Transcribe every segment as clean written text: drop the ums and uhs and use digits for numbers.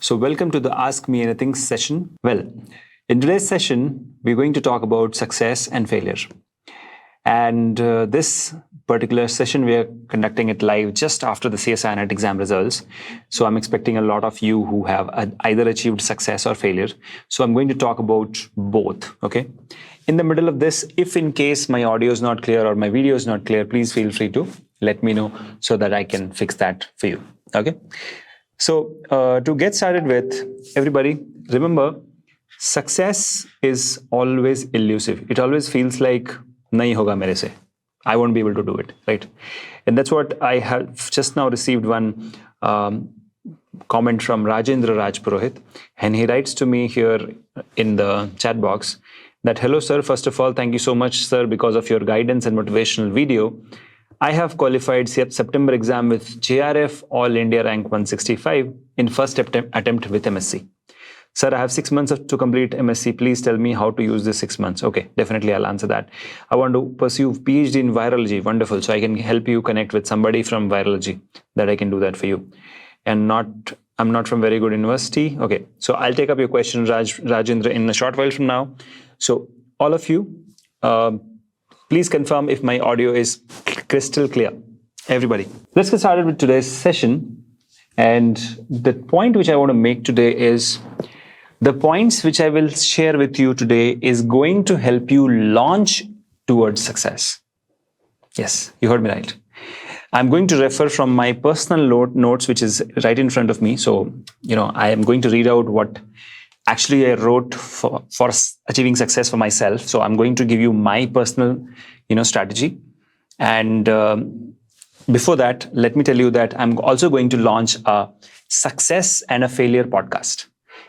So, welcome to the Ask Me Anything session. Well, in today's session, we're going to talk about success and failure. And this particular session, we are conducting it live just after the CSI NET exam results. So, I'm expecting a lot of you who have either achieved success or failure. So, I'm going to talk about both. Okay. In the middle of this, if in case my audio is not clear or my video is not clear, please feel free to let me know so that I can fix that for you. Okay. So to get started with, everybody, remember, success is always elusive. It always feels like, nahi hoga mere se. I won't be able to do it, right? And that's what I have just now received one comment from Rajendra Raj Purohit. And he writes to me here in the chat box that, hello, sir. First of all, thank you so much, sir, because of your guidance and motivational video. I have qualified September exam with JRF All India Rank 165 in first attempt with MSc. Sir, I have 6 months to complete MSc. Please tell me how to use this 6 months. Okay, definitely I'll answer that. I want to pursue PhD in virology. Wonderful. So I can help you connect with somebody from virology that I can do that for you. And I'm not from very good university. Okay, so I'll take up your question, Rajendra, in a short while from now. So all of you, please confirm if my audio is crystal clear. Everybody, let's get started with today's session. And the point which I want to make today is the points which I will share with you today is going to help you launch towards success. Yes, you heard me right. I'm going to refer from my personal notes, which is right in front of me. So, I am going to read out what actually I wrote for achieving success for myself. So I'm going to give you my personal, strategy. And before that, let me tell you that I'm also going to launch a success and a failure podcast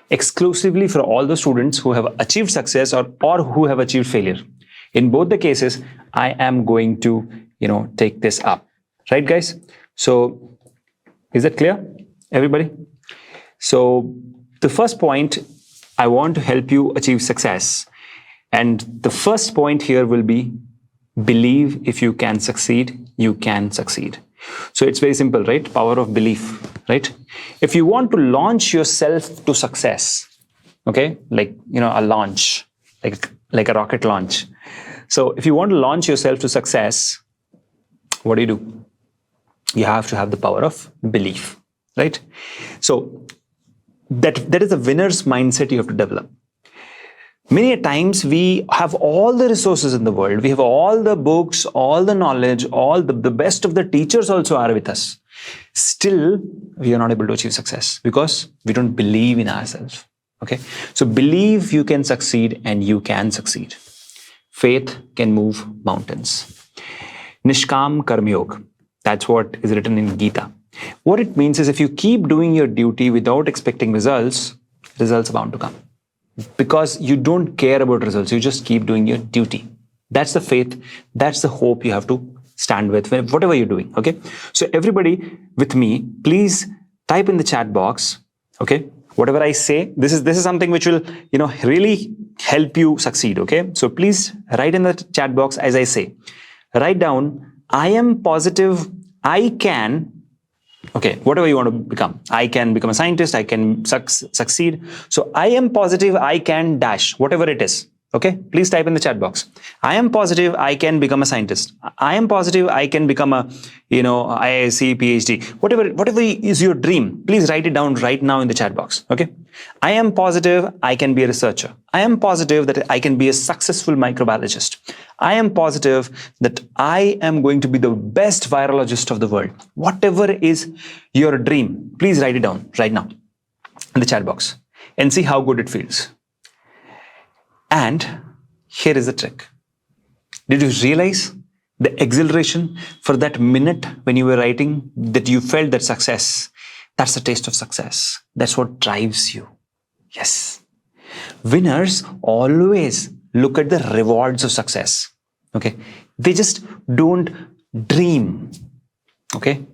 exclusively for all the students who have achieved success or who have achieved failure. In both the cases, I am going to, take this up. Right, guys? So is that clear, everybody? So the first point, I want to help you achieve success. And the first point here will be, believe if you can succeed, you can succeed. So it's very simple, right? Power of belief, right? If you want to launch yourself to success, okay, like, a launch, like a rocket launch. So if you want to launch yourself to success, what do? You have to have the power of belief, right? So that is a winner's mindset you have to develop. Many times we have all the resources in the world. We have all the books, all the knowledge, all the best of the teachers also are with us. Still, we are not able to achieve success because we don't believe in ourselves. Okay. So believe you can succeed and you can succeed. Faith can move mountains. Nishkam Karma Yoga. That's what is written in Gita. What it means is if you keep doing your duty without expecting results are bound to come. Because you don't care about results, you just keep doing your duty. That's the faith, that's the hope you have to stand with, whatever you're doing, okay? So everybody with me, please type in the chat box, okay? Whatever I say, this is something which will, really help you succeed, okay? So please write in the chat box as I say. Write down, I am positive I can. Okay, whatever you want to become. I can become a scientist, I can succeed. So I am positive I can dash, whatever it is. Okay, please type in the chat box. I am positive I can become a scientist. I am positive I can become a, IISc, PhD. Whatever is your dream, please write it down right now in the chat box. Okay, I am positive I can be a researcher. I am positive that I can be a successful microbiologist. I am positive that I am going to be the best virologist of the world. Whatever is your dream, please write it down right now in the chat box and see how good it feels. And here is the trick. Did you realize the exhilaration for that minute when you were writing that you felt that success? That's the taste of success. That's what drives you. Yes. Winners always look at the rewards of success. Okay. They just don't dream. Okay.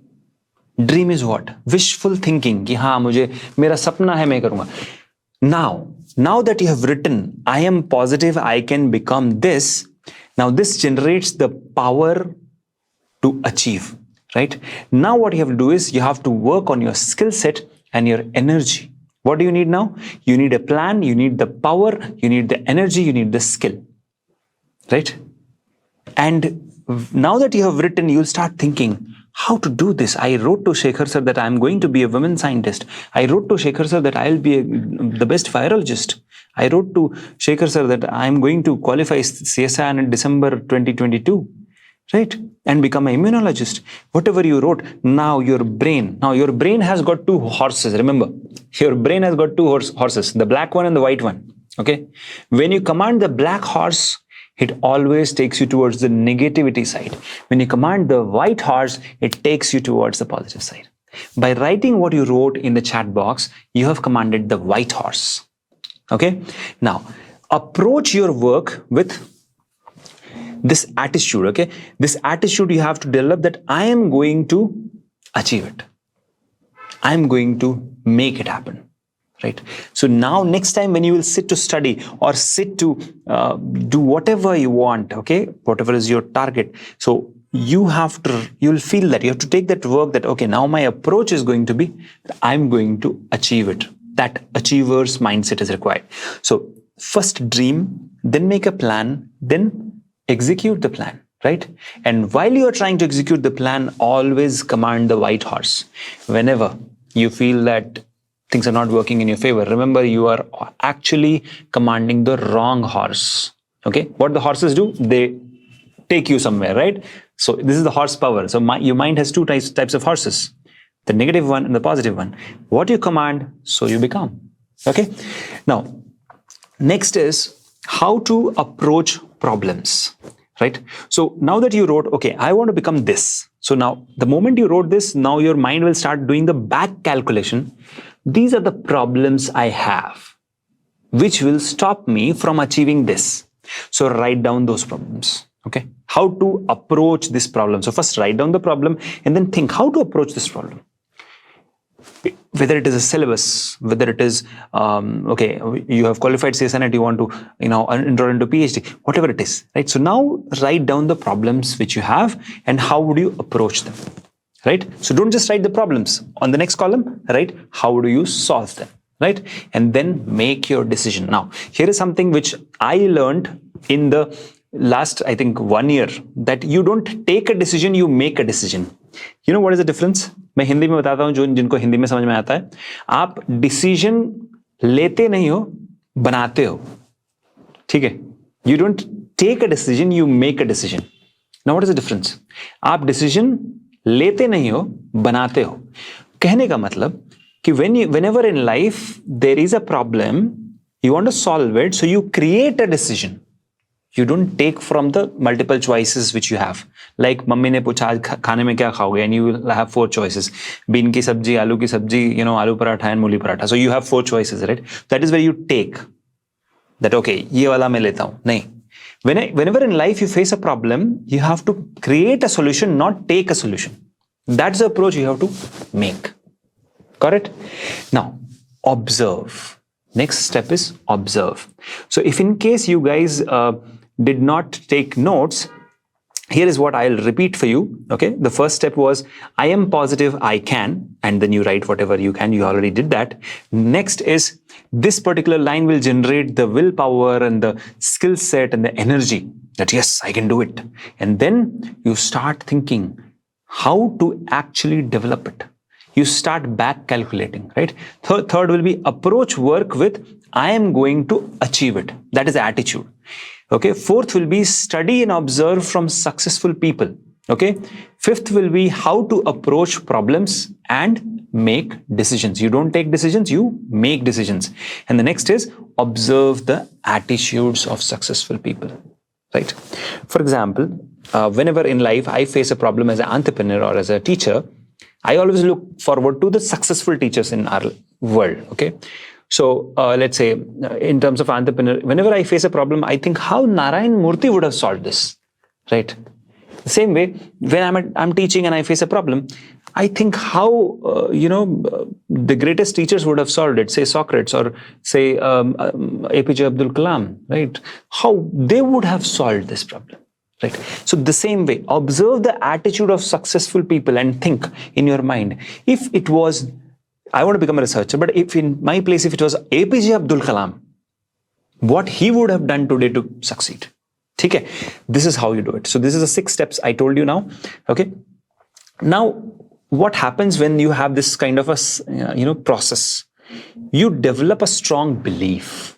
Dream is what? Wishful thinking. कि हाँ मुझे मेरा सपना है मैं करूँगा. Now that you have written, I am positive I can become this. Now this generates the power to achieve, right? Now what you have to do is you have to work on your skill set and your energy. What do you need now? You need a plan, you need the power, you need the energy, you need the skill, right? And now that you have written, you'll start thinking, how to do this? I wrote to Shekhar Sir that I'm going to be a women scientist. I wrote to Shekhar Sir that I'll be the best virologist. I wrote to Shekhar Sir that I'm going to qualify CSIR in December 2022. Right? And become an immunologist. Whatever you wrote, now your brain has got two horses. Remember, your brain has got two horses, the black one and the white one. Okay. When you command the black horse, it always takes you towards the negativity side. When you command the white horse, it takes you towards the positive side. By writing what you wrote in the chat box, you have commanded the white horse. Okay. Now, approach your work with this attitude, okay? This attitude you have to develop, that I am going to achieve it. I am going to make it happen, right? So now next time when you will sit to study or sit to do whatever you want, okay? Whatever is your target. So you'll feel that you have to take that work that, okay, now my approach is going to be, I'm going to achieve it. That achiever's mindset is required. So first dream, then make a plan, then execute the plan, right? And while you are trying to execute the plan, always command the white horse. Whenever you feel that things are not working in your favor, remember you are actually commanding the wrong horse. Okay? What the horses do? They take you somewhere, right? So this is the horsepower. So your mind has two types of horses, the negative one and the positive one. What you command, so you become. Okay? Now, next is how to approach problems, right? So now that you wrote, okay, I want to become this. So now the moment you wrote this, now your mind will start doing the back calculation. These are the problems I have, which will stop me from achieving this. So write down those problems, okay? How to approach this problem. So first write down the problem and then think how to approach this problem. Whether it is a syllabus, whether it is, okay, you have qualified CSN and you want to, enroll into PhD, whatever it is, right? So now write down the problems which you have and how would you approach them, right? So don't just write the problems. On the next column, write how do you solve them, right? And then make your decision. Now, here is something which I learned in the last, I think, 1 year, that you don't take a decision, you make a decision. You know what is the difference? मैं हिंदी में बताता हूं, जो जिनको हिंदी में समझ में आता है. आप डिसीजन लेते नहीं हो, बनाते हो. ठीक है? You don't take a decision, you make a decision. Now what is the difference? आप डिसीजन लेते नहीं हो, बनाते हो. कहने का मतलब कि whenever in life there is a problem, you want to solve it, so you create a decision. You don't take from the multiple choices which you have. Like mummy ने पूछा आज खाने में क्या खाओगे, and you will have 4 choices. Been की सब्जी, आलू की सब्जी, आलू पराठा and मूली paratha. So you have 4 choices, right? That is where you take that. Okay, ये वाला मैं लेता हूँ. नहीं. Whenever in life you face a problem, you have to create a solution, not take a solution. That's the approach you have to make. Correct? Now, observe. Next step is observe. So if in case you guys did not take notes, here is what I'll repeat for you. Okay. The first step was, I am positive I can, and then you write whatever you can. You already did that. Next is, this particular line will generate the willpower and the skill set and the energy that yes, I can do it. And then you start thinking how to actually develop it. You start back calculating, right? Third will be approach work with, I am going to achieve it. That is attitude. Okay. Fourth will be study and observe from successful people. Okay. Fifth will be how to approach problems and make decisions. You don't take decisions, you make decisions. And the next is observe the attitudes of successful people, right? For example, whenever in life I face a problem as an entrepreneur or as a teacher, I always look forward to the successful teachers in our world. Okay. So let's say in terms of entrepreneur, whenever I face a problem, I think how Narayan Murthy would have solved this, right? The same way, when I'm teaching and I face a problem, I think how, the greatest teachers would have solved it, say Socrates or say APJ Abdul Kalam, right? How they would have solved this problem. Right. So the same way, observe the attitude of successful people and think in your mind, if it was I want to become a researcher, but if in my place, if it was APJ Abdul Kalam, what he would have done today to succeed. Okay, this is how you do it. So this is the 6 steps I told you now. Okay, now what happens when you have this kind of a process? You develop a strong belief,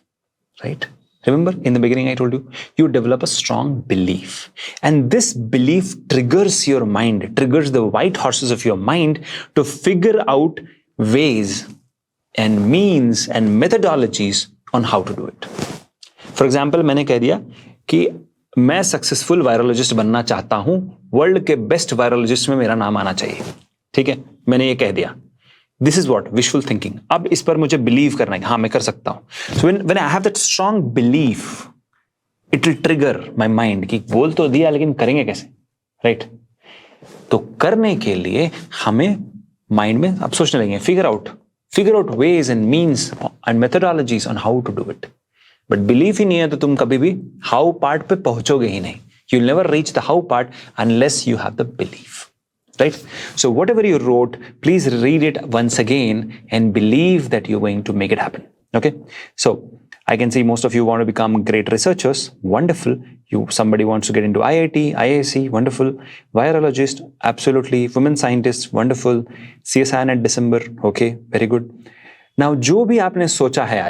right? Remember in the beginning I told you develop a strong belief, and this belief triggers your mind, triggers the white horses of your mind to figure out ways and means and methodologies on how to do it. For example, मैंने कह दिया कि मैं successful virologist बनना चाहता हूं, world के best virologist में मेरा नाम आना चाहिए. ठीक है, मैंने ये कह दिया. This is what visual thinking. अब इस पर मुझे बिलीव करना है, हाँ मैं कर सकता हूं. So when I have that strong belief, it will trigger my mind कि बोल तो दिया लेकिन करेंगे कैसे, राइट? तो करने के लिए हमें माइंड में अब सोचने लगेंगे, figure out ways and means and methodologies on how to do it. But belief ही नहीं है तो तुम कभी भी हाउ पार्ट पे पहुंचोगे ही नहीं. You will never reach the how part unless you have the belief, right? So whatever you wrote, please read it once again and believe that you're going to make it happen. Okay, so I can see most of you want to become great researchers. Wonderful. Somebody wants to get into IIT, IIC. Wonderful. Virologist, absolutely. Women scientist, wonderful. CSI at December. Okay, very good. Now जो भी आपने सोचा है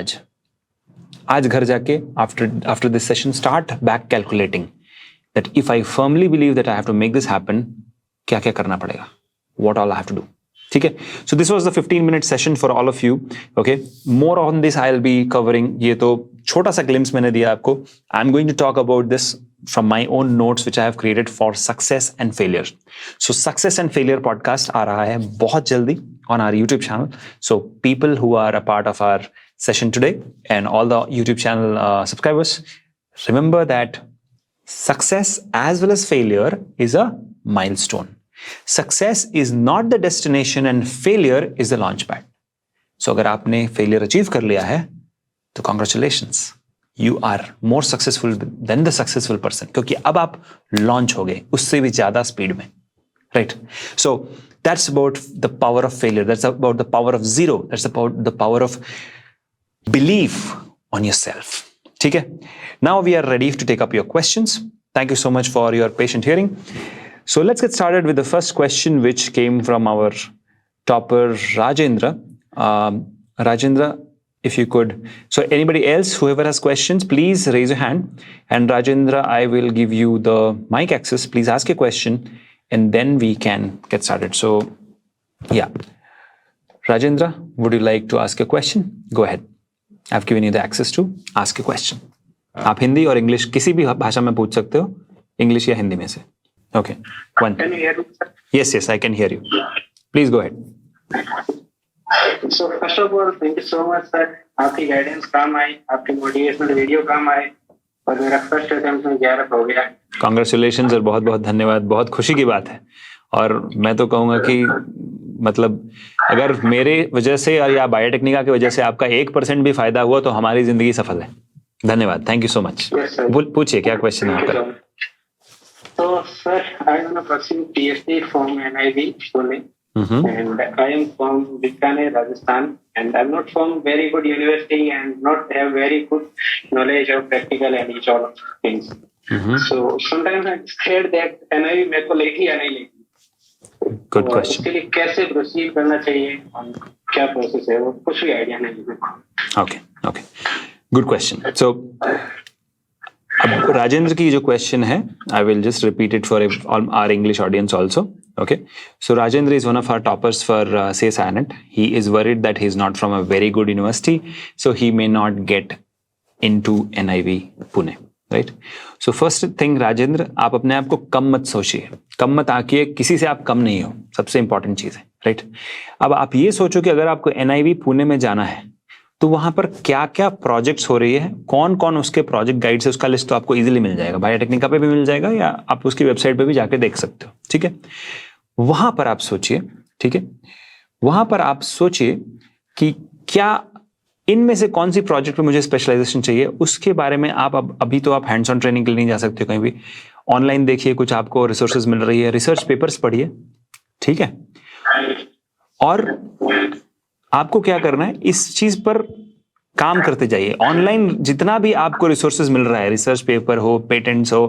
आज घर जाके after this session start back calculating that if I firmly believe that I have to make this happen, क्या क्या करना पड़ेगा, what all I have to do. ठीक है, so this was the 15-minute session for all of you. Okay, more on this I'll be covering. ये तो छोटा सा glimpse मैंने दिया आपको. I'm going to talk about this from my own notes which I have created for success and failure. So success and failure podcast आ रहा है बहुत जल्दी on our YouTube channel. So people who are a part of our session today and all the YouTube channel subscribers, remember that success as well as failure is a milestone. Success is not the destination and failure is the launch pad. So अगर आपने failure achieve कर लिया है तो congratulations, you are more successful than the successful person, क्योंकि अब आप launch हो गए उससे भी ज़्यादा speed में, right? So that's about the power of failure. That's about the power of zero. That's about the power of belief on yourself. ठीक है? Now we are ready to take up your questions. Thank you so much for your patient hearing. So let's get started with the first question, which came from our topper Rajendra. Rajendra, if you could. So anybody else, whoever has questions, please raise your hand. And Rajendra, I will give you the mic access. Please ask a question, and then we can get started. So, yeah. Rajendra, would you like to ask a question? Go ahead. I've given you the access to ask a question. आप हिंदी और English किसी भी भाषा में पूछ सकते हो, English या हिंदी में से. Okay. One. Can you hear me, sir? Yes, I can hear you. Please go ahead. So first of all, thank you so much, sir. आपकी गाइडेंस काम आई, आपकी मोटिवेशनल वीडियो काम आए, और मेरा फर्स्ट अटेम्प्ट में 11 हो गया. Congratulations और बहुत बहुत धन्यवाद. बहुत खुशी की बात है. और मैं तो कहूँगा कि मतलब अगर मेरे वजह से या बायोटेक्निका की वजह से आपका 1% भी फायदा हुआ तो हमारी जिंदगी सफल है. धन्यवाद. Thank you so much. पूछिए क्या क्वेश्चन है आपका. So, sir, I am pursuing PhD from NIV, Pune, and I am from Bikaner, Rajasthan, and I'm not from very good university and not have very good knowledge of practical and each all things. So sometimes I'm scared that NIV मेरे को लेगी या नहीं लेगी. Good question. उसके लिए कैसे proceed करना चाहिए और क्या process है वो कुछ भी idea नहीं है. Okay. Good question. So अब राजेंद्र की जो क्वेश्चन है, I will just repeat it for our English audience also. Okay, so Rajendra is one of our toppers for CSINet. He is worried that he is not from a very good university, so he may not get into NIV Pune, right? So first thing, Rajendra, आप अपने आप को कम मत सोचिए, कम मत आंकिए, किसी से आप कम नहीं हो, सबसे इंपॉर्टेंट चीज है, राइट? अब आप ये सोचो कि अगर आपको NIV पुणे में जाना है तो वहां पर क्या क्या प्रोजेक्ट्स हो रही है, कौन कौन उसके प्रोजेक्ट गाइड्स है, उसका लिस्ट तो आपको इजीली मिल जाएगा. बायोटेक्निका पे भी मिल जाएगा या आप उसकी वेबसाइट पे भी जाके देख सकते हो. ठीक है, वहां पर आप सोचिए. ठीक है, वहां पर आप सोचिए कि क्या इनमें से कौन सी प्रोजेक्ट पे मुझे स्पेशलाइजेशन चाहिए. उसके बारे में आप अभी तो आप हैंड्स ऑन ट्रेनिंग के लिए नहीं जा सकते कहीं भी. ऑनलाइन देखिए, कुछ आपको रिसोर्सेज मिल रही है, रिसर्च पेपर्स पढ़िए. ठीक है, और आपको क्या करना है, इस चीज पर काम करते जाइए। ऑनलाइन जितना भी आपको रिसोर्सेज मिल रहा है, रिसर्च पेपर हो, पेटेंट्स हो,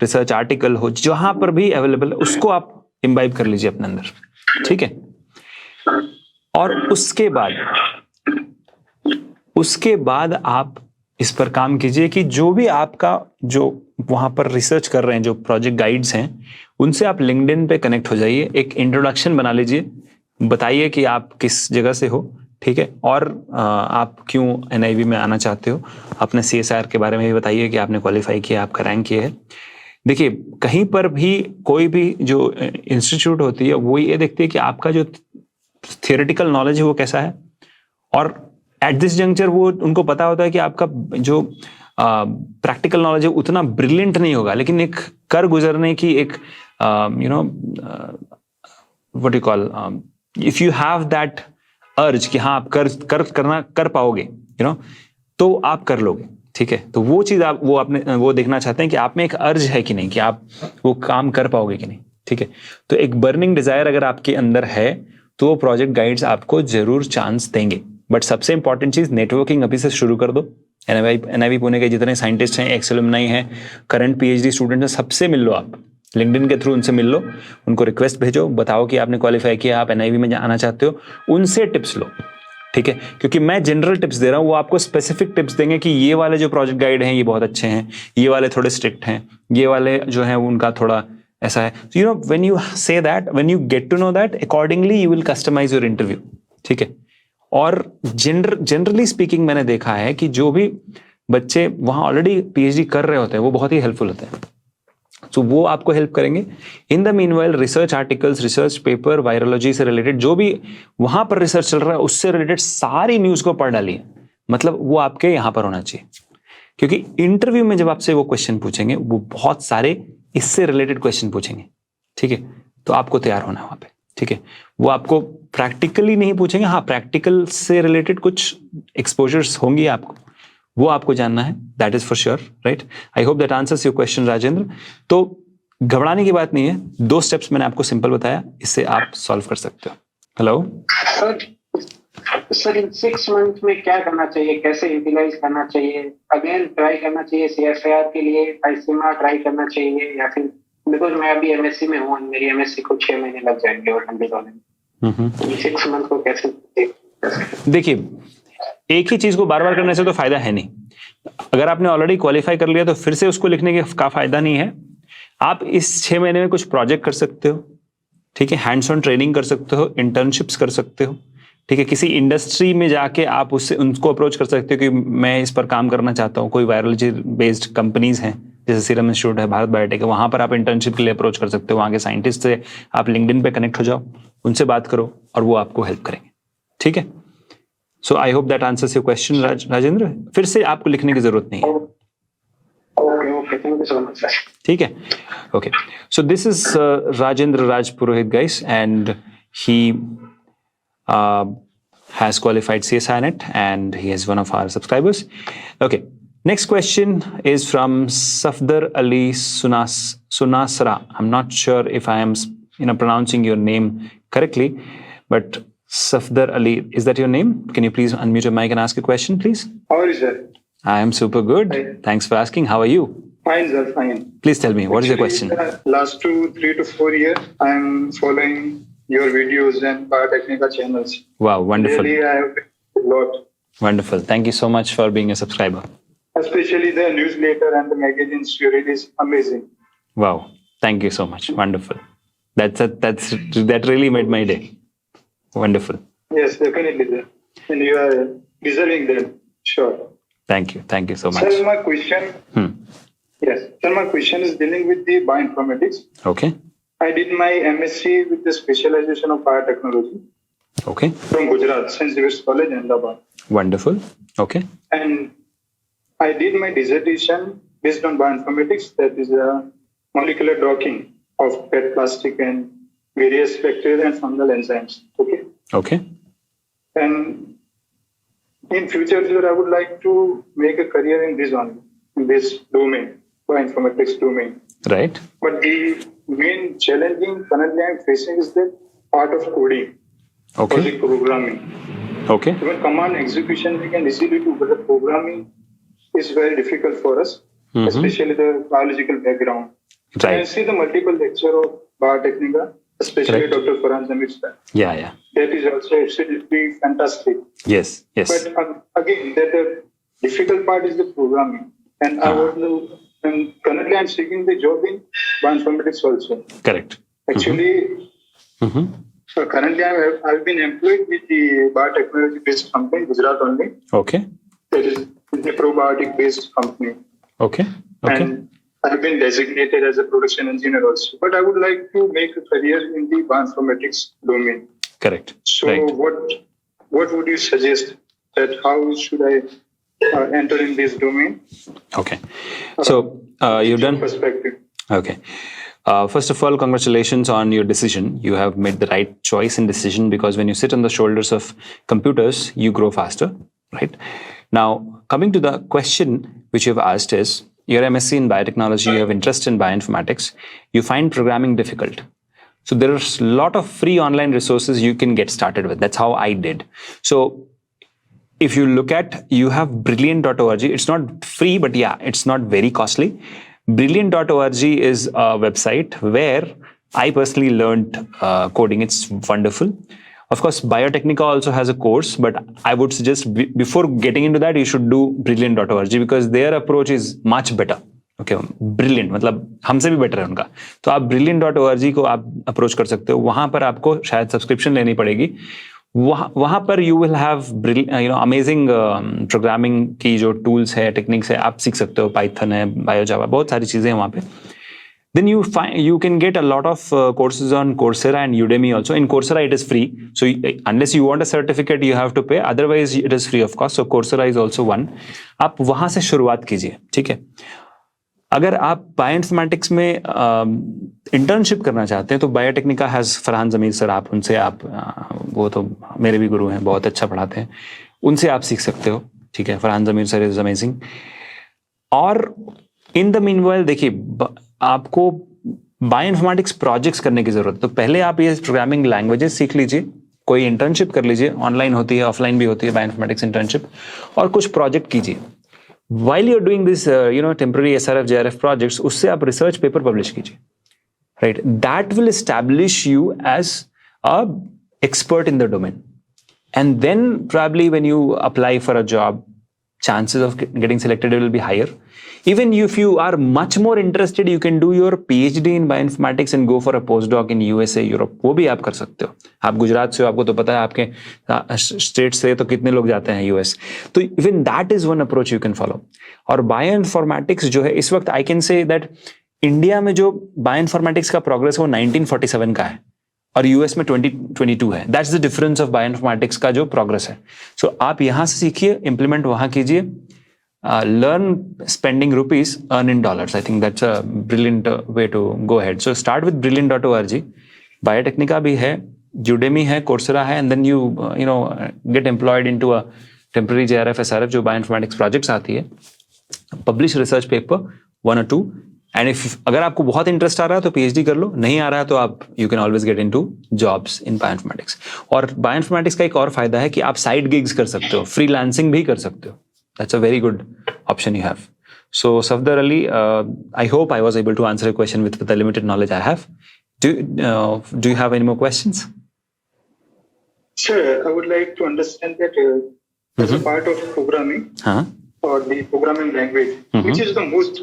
रिसर्च आर्टिकल हो, जहां पर भी अवेलेबल है उसको आप इम्बाइब कर लीजिए अपने अंदर, ठीक है। और उसके बाद आप इस पर काम कीजिए कि जो भी आपका जो वहां पर रिसर्च कर रहे हैं, जो प्रोजेक्ट गाइड्स हैं, उनसे आप लिंक्डइन पे कनेक्ट हो जाइए, एक इंट्रोडक्शन बना लीजिए, बताइए कि आप किस जगह से हो, ठीक है, और आप क्यों एनआईवी में आना चाहते हो, अपने सीएसआर के बारे में भी बताइए कि आपने क्वालिफाई किया, आपका रैंक ये है। देखिए, कहीं पर भी कोई भी जो इंस्टीट्यूट होती है वो ये देखती है कि आपका जो थियोरेटिकल नॉलेज है वो कैसा है, और एट दिस जंक्चर वो उनको पता होता है कि आपका जो प्रैक्टिकल नॉलेज है उतना ब्रिलियंट नहीं होगा, लेकिन एक कर गुजरने की एक what you call, if you have that अर्ज कि हाँ आप कर पाओगे, तो आप कर लोगे, ठीक है। तो वो चीज आप वो देखना चाहते हैं कि आप में एक अर्ज है कि नहीं, कि आप वो काम कर पाओगे कि नहीं, ठीक है। तो एक बर्निंग डिजायर अगर आपके अंदर है तो वो प्रोजेक्ट गाइड्स आपको जरूर चांस देंगे। बट सबसे इंपॉर्टेंट चीज, नेटवर्किंग अभी से शुरू कर दो। एनआईवी पुणे के जितने साइंटिस्ट हैं, एक्स एलुमनाई हैं, करंट पीएचडी स्टूडेंट हैं, सबसे मिल लो आप, लिंक्डइन के थ्रू उनसे मिल लो, उनको रिक्वेस्ट भेजो, बताओ कि आपने क्वालिफाई किया, आप एनआईवी में आना चाहते हो, उनसे टिप्स लो, ठीक है। क्योंकि मैं जनरल टिप्स दे रहा हूं, वो आपको स्पेसिफिक टिप्स देंगे कि ये वाले जो प्रोजेक्ट गाइड हैं ये बहुत अच्छे हैं, ये वाले थोड़े स्ट्रिक्ट हैं, ये वाले जो हैं उनका थोड़ा ऐसा है। When you say that, when you get to know that, accordingly you will customize your interview, ठीक है। और जनरली स्पीकिंग मैंने देखा है कि जो भी बच्चे वहां ऑलरेडी पीएचडी कर रहे होते हैं वो बहुत ही हेल्पफुल होते हैं, तो वो आपको हेल्प करेंगे। In the meanwhile research articles, research paper, virology से रिलेटेड जो भी वहां पर रिसर्च चल रहा है उससे रिलेटेड सारी न्यूज को पढ़ डालिए, मतलब वो आपके यहां पर होना चाहिए। क्योंकि इंटरव्यू में जब आपसे वो क्वेश्चन पूछेंगे वो बहुत सारे इससे रिलेटेड क्वेश्चन पूछेंगे, ठीक है। तो आपको तैयार होना है वहां पे, ठीक है। वो आपको प्रैक्टिकली नहीं पूछेंगे, हाँ प्रैक्टिकल से रिलेटेड कुछ एक्सपोजर्स होंगी आपको, वो आपको जानना है, that is for sure, right. I hope that answers your question Rajendra. तो घबराने की बात नहीं है, 2 स्टेप्स मैंने आपको सिंपल बताया, इससे आप सॉल्व कर सकते हो। हेलो सर, इन 6 मंथ में क्या करना चाहिए, कैसे यूटिलाइज करना चाहिए? अगेन ट्राई करना चाहिए सीएसआर के लिए, आईसीएमआर ट्राई करना चाहिए, या फिर बिकॉज मैं अभी एमएससी में हूँ, मेरी एमएससी को 6 महीने लग जाएंगे और कंप्लीट होने में, 6 मंथ को कैसे? देखिए, एक ही चीज को बार बार करने से तो फायदा है नहीं। अगर आपने ऑलरेडी क्वालिफाई कर लिया तो फिर से उसको लिखने का फायदा नहीं है। आप इस 6 महीने में कुछ प्रोजेक्ट कर सकते हो, ठीक है, हैंड्स ऑन ट्रेनिंग कर सकते हो, इंटर्नशिप्स कर सकते हो, ठीक है। किसी इंडस्ट्री में जाके आप उनको अप्रोच कर सकते हो कि मैं इस पर काम करना चाहता हूँ। कोई वायरोलॉजी बेस्ड कंपनीज हैं जैसे सीरम इंस्टीट्यूट है, भारत बायोटेक है, वहां पर आप इंटर्नशिप के लिए अप्रोच कर सकते हो। वहां के साइंटिस्ट से आप लिंक्डइन पे कनेक्ट हो जाओ, उनसे बात करो और वो आपको हेल्प करेंगे, ठीक है। So I hope that answers your question Rajendra. फिर से आपको लिखने की जरूरत नहीं है। Okay, thank you so much sir. ठीक है, okay. So this is Rajendra Raj Purohit guys, and he has qualified CSIRNet and he is one of our subscribers. Okay, next question is from Safdar Ali Sunasra. I'm not sure if I am pronouncing your name correctly, but Safdar Ali, is that your name? Can you please unmute your mic and ask a question, please? How are you, sir? I am super good. Hi. Thanks for asking. How are you? Fine, sir, fine. Please tell me, what is your question? Last 3 to 4 years, I'm following your videos and Biotecnika channels. Wow, wonderful. Really, I have learned a lot. Wonderful. Thank you so much for being a subscriber. Especially the newsletter and the magazines you release, amazing. Wow, thank you so much. Wonderful. That really made my day. Wonderful. Yes, definitely, sir. And you are deserving them, sure. Thank you so much. Sir, my question. Yes, sir, my question is dealing with the bioinformatics. Okay. I did my MSc with the specialization of biotechnology. Okay. From Gujarat, St. Xavier's College, Ahmedabad. Wonderful. Okay. And I did my dissertation based on bioinformatics, that is a molecular docking of PET plastic and various bacterial and fungal enzymes. Okay. Okay. And in future, sir, I would like to make a career in this domain, bioinformatics domain. Right. But the main challenging currently I'm facing is the part of coding. Okay. Logic programming. Okay. Even command execution we can easily do, but the programming is very difficult for us, especially the biological background. Right. I see the multiple lecture of Biotecnika, especially Correct. Dr. Farhan Zamir sir. Yeah. That is also absolutely fantastic. Yes. But again, the difficult part is the programming. And I want to, and currently I'm seeking the job in bioinformatics also. Correct. Actually, so currently I've been employed with the biotechnology-based company, Gujarat only. Okay. That is a probiotic-based company. Okay. And I've been designated as a production engineer also. But I would like to make a career in the bioinformatics domain. Correct. So Right. what would you suggest that how should I enter in this domain? Okay. So you've done. Perspective. Okay. First of all, congratulations on your decision. You have made the right choice and decision, because when you sit on the shoulders of computers, you grow faster, right? Now, coming to the question which you've asked is, you're MSc in biotechnology, you have interest in bioinformatics, you find programming difficult. So there's a lot of free online resources you can get started with. That's how I did. So if you look at, you have brilliant.org. It's not free, but yeah, it's not very costly. Brilliant.org is a website where I personally learned coding. It's wonderful. Of course, Biotecnika also has a course, but I would suggest before getting into that, you should do Brilliant.org, because their approach is much better. Okay, Brilliant, मतलब हमसे भी better है उनका. तो आप Brilliant.org को आप approach कर सकते हो. वहां पर आपको शायद subscription लेनी पड़ेगी. वहां पर you will have amazing programming की जो tools है, techniques है, आप सीख सकते हो. Python है, BioJava, बहुत सारी चीजें हैं वहां पे. Then you can get a lot of courses on Coursera and Udemy also. In Coursera, it is free. So unless you want a certificate, you have to pay. Otherwise, it is free of cost. So Coursera is also one. आप वहां से शुरुआत कीजिए, ठीक है? अगर आप bioinformatics में इंटर्नशिप करना चाहते हैं तो बायोटेक्निका हैज फरहान जमीर सर, आप उनसे वो तो मेरे भी गुरु हैं, बहुत अच्छा पढ़ाते हैं, उनसे आप सीख सकते हो, ठीक है? फरहान जमीर सर इज अमेजिंग. और इन द मीनवाइल देखिए, आपको बायोइन्फॉर्मेटिक्स प्रोजेक्ट्स करने की जरूरत है, तो पहले आप ये प्रोग्रामिंग लैंग्वेजेस सीख लीजिए, कोई इंटर्नशिप कर लीजिए, ऑनलाइन होती है, ऑफलाइन भी होती है बायोइन्फॉर्मेटिक्स इंटर्नशिप, और कुछ प्रोजेक्ट कीजिए. While you're doing this, temporary SRF, JRF projects, उससे आप रिसर्च पेपर पब्लिश कीजिए, right? That will establish you as a expert in the domain, and then probably when you apply for a job, chances of getting selected will be higher. Even if you are much more interested, you can do your PhD in bioinformatics and go for a postdoc in USA, Europe. वो भी आप कर सकते हो. आप गुजरात से हो, आपको तो पता है, आपके स्टेट से तो कितने लोग जाते हैं US. तो even that is one approach you can follow. और bioinformatics जो है इस वक्त I can say that India में जो bioinformatics का प्रोग्रेस वो 1947 का है और US में 2022 है. That's the difference of bioinformatics का जो प्रोग्रेस है. So आप यहाँ से सीखिए, implement वहाँ कीजिए. Learn spending rupees, earn in dollars. I think that's a brilliant way to go ahead. So start with brilliant.org. Biotecnika भी है, Udemy है, Coursera है, and then you get employed into a temporary JRF, SRF जो bioinformatics projects आती है. Publish research paper 1 or 2. And if अगर आपको बहुत इंटरेस्ट आ रहा है तो PhD कर लो, नहीं आ रहा है तो आप you can always get into jobs in bioinformatics. और bioinformatics का एक और फायदा है कि आप साइड गिग्स कर सकते हो, फ्रीलांसिंग भी कर सकते हो. That's a very good option you have. So, Safdar Ali, I hope I was able to answer your question with the limited knowledge I have. Do you have any more questions? Sure. I would like to understand that as a part of programming or the programming language, which is the most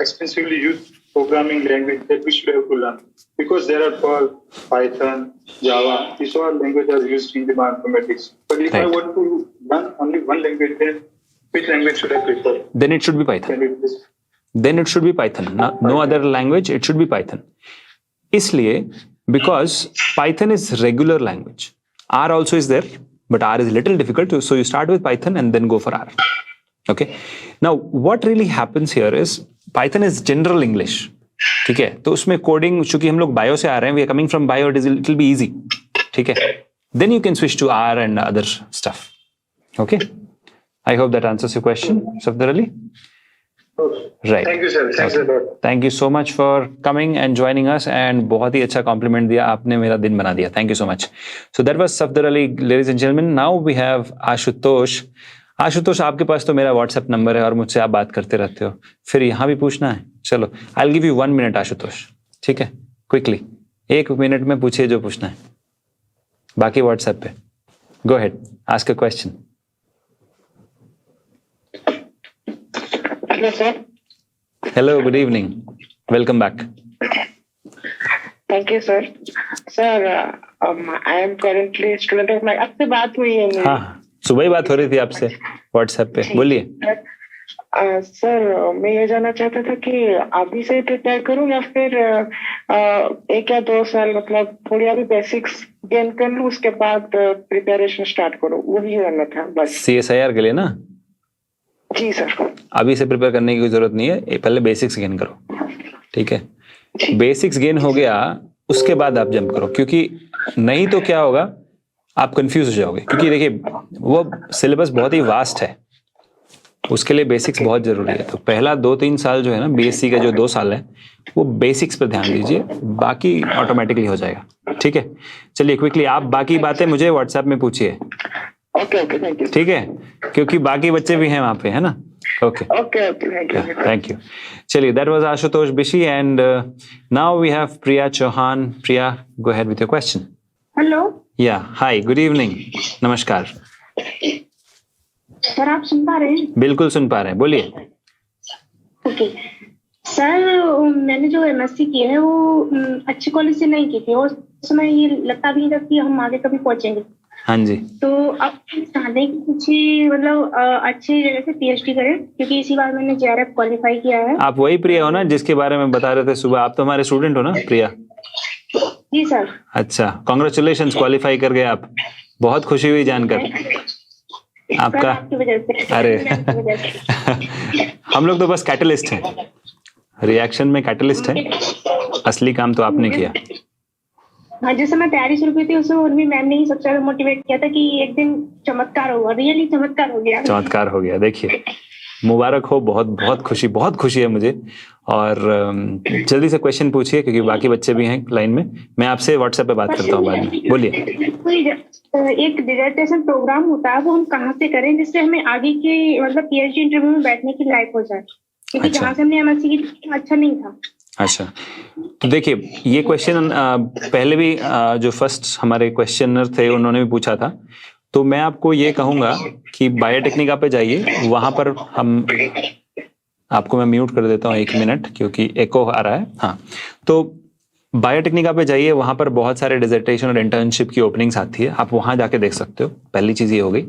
extensively used programming language that we should have to learn? Because there are Perl, Python, Java. These all languages are used in the bioinformatics. But if I want to learn only one language, then which language should I prefer? Then it should be Python. Then it should be Python. No other language. It should be Python. इसलिए because Python is regular language. R also is there, but R is a little difficult. So you start with Python and then go for R. Okay. Now what really happens here is Python is general English. ठीक है. तो उसमें coding, चूंकि हम लोग bio से आ रहे हैं, we are coming from bio, it will be easy. ठीक है. Then you can switch to R and other stuff. Okay. I hope that answers your question, Safdar Ali. Right. Thank you, sir. Thanks a lot. Thank you so much for coming and joining us, and बहुत ही अच्छा compliment दिया आपने, मेरा दिन बना दिया. Thank you so much. So that was Safdar Ali, ladies and gentlemen. Now we have Ashutosh. Ashutosh, आपके पास तो मेरा व्हाट्सएप नंबर है और मुझसे आप बात करते रहते हो, फिर यहाँ भी पूछना है. चलो, I will give you 1 minute Ashutosh. ठीक है, क्विकली 1 minute में पूछिए जो पूछना है, बाकी व्हाट्सएप पे. Go ahead, ask a question. Hello, sir. Hello, good evening. Welcome back. Thank you, sir. Sir, I am currently student of my. आपसे बात हुई है मेरी. हाँ, सुबह ही बात हो रही थी आपसे व्हाट्सएप पे. बोलिए. सर, मैं ये जानना चाहता था कि अभी से प्रिपेयर करूं या फिर 1 या 2 साल, मतलब थोड़ी अभी बेसिक्स गेन कर लूं, उसके बाद प्रिपरेशन स्टार्ट करूं, वो भी जानना था बस. CSIR के लिए ना? जी सर. अभी से प्रिपेयर करने की कोई जरूरत नहीं है, पहले बेसिक्स गेन करो. ठीक है, बेसिक्स गेन हो गया उसके बाद आप जंप करो, क्योंकि नहीं तो क्या होगा, आप कंफ्यूज हो जाओगे. क्योंकि देखिए वो सिलेबस बहुत ही वास्ट है, उसके लिए बेसिक्स बहुत जरूरी है. तो पहला 2-3 साल जो है ना, BSc का जो 2 साल है, वो बेसिक्स पर ध्यान दीजिए, बाकी ऑटोमेटिकली हो जाएगा. ठीक है, चलिए क्विकली आप बाकी बातें मुझे व्हाट्सएप में पूछिए. Okay, thank you. ठीक है, क्योंकि बाकी बच्चे भी हैं वहां पे, है ना? Okay, thank you. चलिए, that was Ashutosh Bishi, and now we have Priya Chauhan. Priya, go ahead with your question. Hello. Yeah, hi, good evening, नमस्कार. सर, आप सुन पा रहे हैं? बिल्कुल सुन पा रहे हैं, बोलिए. ओके सर, मैंने जो MSc की है वो अच्छे कॉलेज से नहीं की थी, और उसमें ये लगता भी नहीं था कि हम आगे कभी पहुंचेंगे. हाँ जी. तो अब चाहते हैं कि कुछ मतलब अच्छी जगह से PhD करें, क्योंकि इसी बार मैंने JRF क्वालिफाई किया है. आप वही प्रिया हो ना जिसके बारे में बता रहे थे सुबह? आप तो हमारे स्टूडेंट हो ना प्रिया? जी सर. अच्छा, कॉन्ग्रेचुलेशन, क्वालिफाई कर गए आप. बहुत खुशी हुई जानकर आपका. आपकी वजह से. अरे वजह से. हम लोग तो बस कैटलिस्ट हैं, रिएक्शन में कैटलिस्ट है, असली काम तो आपने किया. हाँ, जिस समय तैयारी शुरू की थी उसमें उर्मी मैम ने ही सबसे ज्यादा मोटिवेट किया था कि एक दिन चमत्कार होगा. रियली चमत्कार हो गया. चमत्कार हो गया. देखिए, मुबारक हो, बहुत बहुत खुशी है मुझे. और जल्दी से क्वेश्चन पूछिए, क्योंकि बाकी बच्चे भी हैं लाइन में. मैं आपसे व्हाट्सएप पे बात करता हूँ बाद में. बोलिए. एक डिसर्टेशन प्रोग्राम होता है, वो हम कहाँ से करें जिससे हमें आगे की मतलब PhD इंटरव्यू में बैठने की लायक हो जाए, क्योंकि अच्छा. जहाँ से हमने MSc की अच्छा नहीं था. अच्छा, तो देखिए ये क्वेश्चन पहले भी जो फर्स्ट हमारे क्वेश्चनर थे उन्होंने भी पूछा था. तो मैं आपको ये कहूंगा कि बायोटेक्निका पे जाइए, वहां पर हम आपको मैं म्यूट कर देता हूँ 1 मिनट, क्योंकि एको आ रहा है. हाँ, तो बायोटेक्निका पे जाइए, वहां पर बहुत सारे डिसर्टेशन और इंटर्नशिप की ओपनिंग्स आती है, आप वहां जाके देख सकते हो. पहली चीज ये हो गई.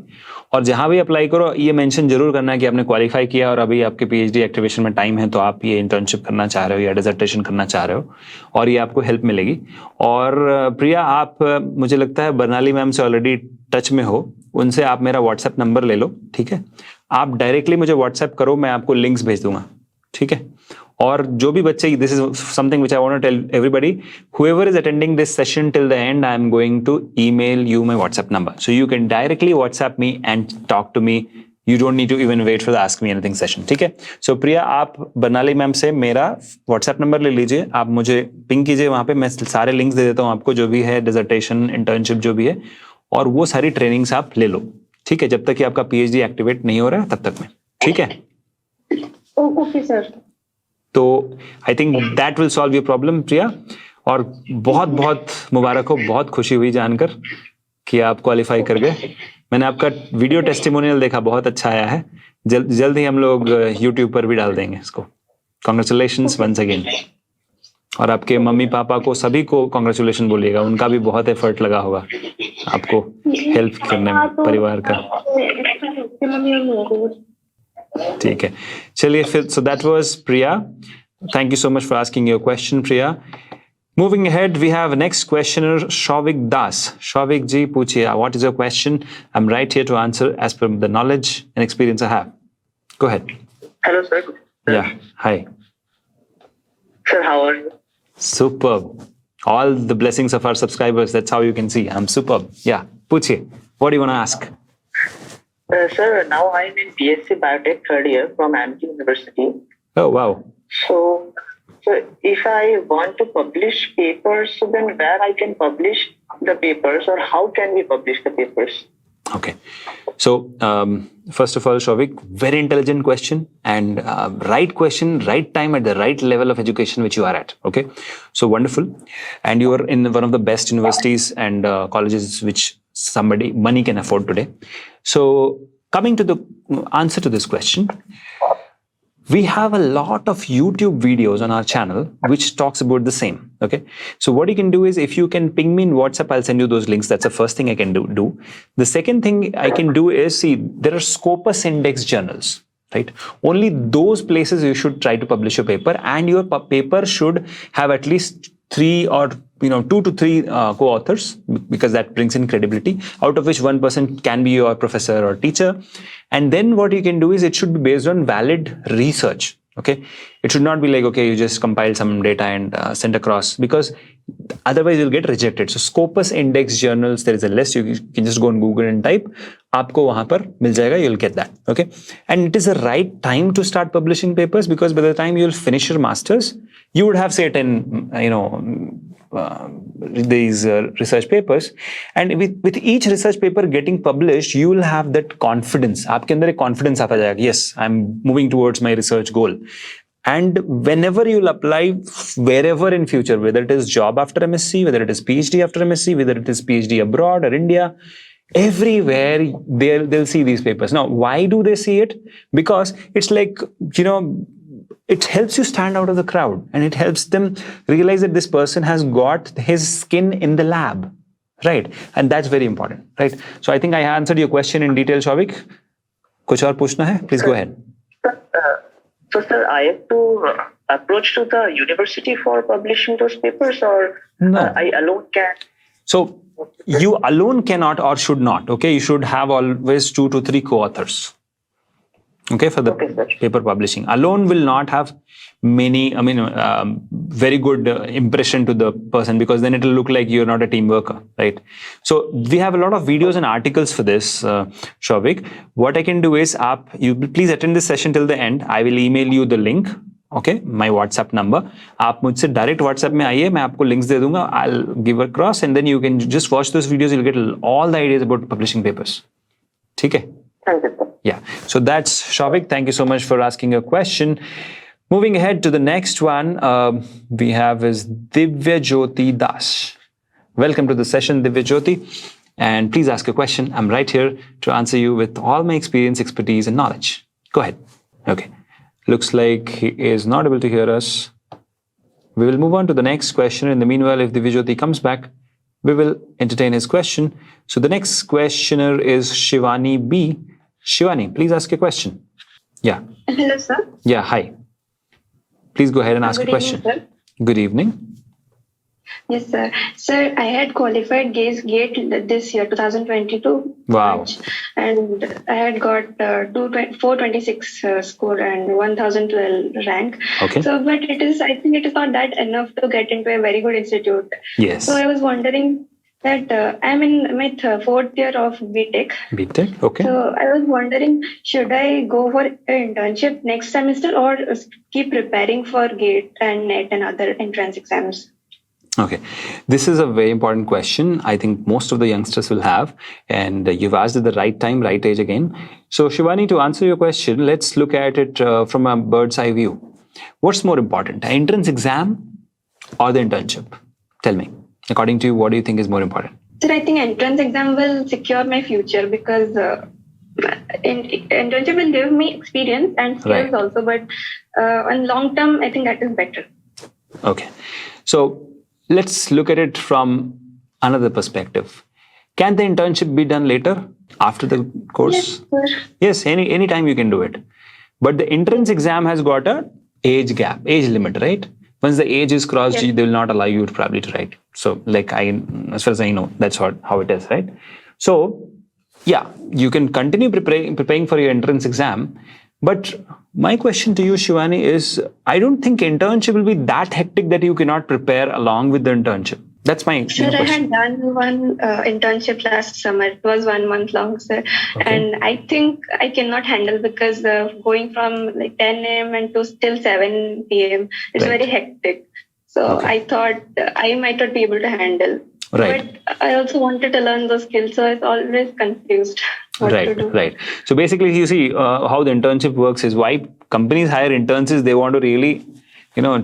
और जहां भी अप्लाई करो, ये मेंशन जरूर करना है कि आपने क्वालिफाई किया और अभी आपके PhD एक्टिवेशन में टाइम है, तो आप ये इंटर्नशिप करना चाह रहे हो या डिसर्टेशन करना चाह रहे हो, और ये आपको हेल्प मिलेगी. और प्रिया, आप मुझे लगता है बरनाली मैम से ऑलरेडी टच में हो, उनसे आप मेरा व्हाट्सएप नंबर ले लो. ठीक है, आप डायरेक्टली मुझे व्हाट्सएप करो, मैं आपको लिंक्स भेज दूंगा. ठीक है, और जो भी बच्चे, this is something which I want to tell everybody, whoever is attending this session till the end, I am going to email you my WhatsApp number, so you can directly WhatsApp me and talk to me. You don't need to even wait for the ask me anything session. ठीक है, so प्रिया, आप Barnali ma'am से मेरा WhatsApp number ले लीजिए, आप मुझे ping कीजिए वहां पे, मैं सारे लिंक्स दे देता हूँ आपको, जो भी है डिसर्टेशन, इंटर्नशिप जो भी है, और वो सारी ट्रेनिंग्स आप ले लो. ठीक है, जब तक कि आपका PhD एक्टिवेट नहीं हो रहा है तब तक में. ठीक है, ओके सर. तो I think that will solve your problem Priya. और बहुत बहुत मुबारक हो, बहुत खुशी हुई जानकर कि आप क्वालिफाई कर गए. मैंने आपका वीडियो टेस्टिमोनियल देखा, बहुत अच्छा आया है. जल्द ही हम लोग YouTube पर भी डाल देंगे इसको. Congratulations once again. और आपके मम्मी पापा को, सभी को कॉन्ग्रेचुलेशन बोलिएगा, उनका भी बहुत एफर्ट लगा होगा आपको हेल्प करने में, परिवार का. ठीक है, चलिए फिर. So that was Priya. Thank you so much for asking your question Priya. Moving ahead, we have next questioner, Shavik Das. Shavik ji, पूछिए, what is your question? I'm right here to answer as per the knowledge and experience I have. Go ahead. Hello, sir. Yeah, hi. Sir, how are you? Superb. All the blessings of our subscribers. That's how you can see. I'm superb. Yeah, पूछिए. What do you want to ask? Sir, now I'm in BSc Biotech third year from MT University. Oh, wow. So if I want to publish papers, so then where I can publish the papers, or how can we publish the papers? Okay. So, first of all, Shavik, very intelligent question, and right question, right time, at the right level of education which you are at. Okay. So wonderful. And you are in one of the best universities and colleges which money can afford today. So coming to the answer to this question, we have a lot of YouTube videos on our channel which talks about the same. Okay. So what you can do is, if you can ping me in WhatsApp, I'll send you those links. That's the first thing I can do. The second thing I can do is, see, there are Scopus index journals, right? Only those places you should try to publish your paper, and your paper should have at least 3 or 2 to 3 co-authors, because that brings in credibility, out of which one person can be your professor or teacher. And then what you can do is, it should be based on valid research. Okay, it should not be like, okay, you just compile some data and send across, because otherwise you'll get rejected. So Scopus index journals, there is a list. You can just go on Google and type. Aapko wahan par mil jayega, you'll get that. Okay, and it is the right time to start publishing papers, because by the time you'll finish your masters, you would have, say, 10 these research papers, and with each research paper getting published, you will have that confidence. आपके अंदर एक confidence आता जाएगा. Yes, I'm moving towards my research goal. And whenever you'll apply, wherever in future, whether it is job after MSc, whether it is PhD after MSc, whether it is PhD abroad or India, everywhere they'll see these papers. Now, why do they see it? Because it's like, it helps you stand out of the crowd, and it helps them realize that this person has got his skin in the lab, right? And that's very important, right? So I think I answered your question in detail, Shavik. Kuch aur puchna hai? Please go ahead. So, sir, I have to approach to the university for publishing those papers, or no, I alone can? So you alone cannot or should not. Okay, you should have always 2 to 3 co-authors. Okay, for the paper publishing. Alone will not have very good impression to the person, because then it will look like you're not a team worker, right? So we have a lot of videos and articles for this, Shavik. What I can do is, you please attend this session till the end. I will email you the link. Okay, my WhatsApp number. आप मुझसे direct WhatsApp में आइए, मैं आपको links दे दूंगा. I'll give across, and then you can just watch those videos. You'll get all the ideas about publishing papers. ठीक है? Thank you, sir. Yeah, so that's Shavik. Thank you so much for asking a question. Moving ahead to the next one, we have is Divya Jyoti Das. Welcome to the session, Divya Jyoti. And please ask a question. I'm right here to answer you with all my experience, expertise, and knowledge. Go ahead. Okay. Looks like he is not able to hear us. We will move on to the next question. In the meanwhile, if Divya Jyoti comes back, we will entertain his question. So the next questioner is Shivani B. Shivani, please ask a question. Yeah. Hello, sir. Yeah, hi. Please go ahead and ask a question. Good evening, sir. Good evening. Yes, sir. Sir, I had qualified GATE this year, 2022. Wow. March, and I had got 426 score and 1012 rank. Okay. So, but I think it is not that enough to get into a very good institute. Yes. So I was wondering that I'm in my 4th year of BTech. BTech, okay. So I was wondering, should I go for an internship next semester, or keep preparing for GATE and NET and other entrance exams? Okay, this is a very important question. I think most of the youngsters will have, and you've asked at the right time, right age again. So Shivani, to answer your question, let's look at it from a bird's eye view. What's more important, an entrance exam or the internship? Tell me, according to you, what do you think is more important? Sir, I think entrance exam will secure my future, because internship will give me experience and skills also, but on long term, I think that is better. Okay, so let's look at it from another perspective. Can the internship be done later, after the course? Yes, sir. Yes, any time you can do it. But the entrance exam has got a age gap, age limit, right? Once the age is crossed, Yes. they will not allow you to probably to write. So, as far as I know, that's how it is, right? So, yeah, you can continue preparing for your entrance exam. But my question to you, Shivani, is I don't think internship will be that hectic that you cannot prepare along with the internship. That's my Sir, I question. had done one internship last summer. It was 1 month long, sir. Okay. And I think I cannot handle because going from like 10 a.m. and to still 7 p.m. It's Right. very hectic. So Okay. I thought I might not be able to handle. Right. But I also wanted to learn those skills, so I was always confused what to do. Right. So basically, you see how the internship works is why companies hire interns is they want to really,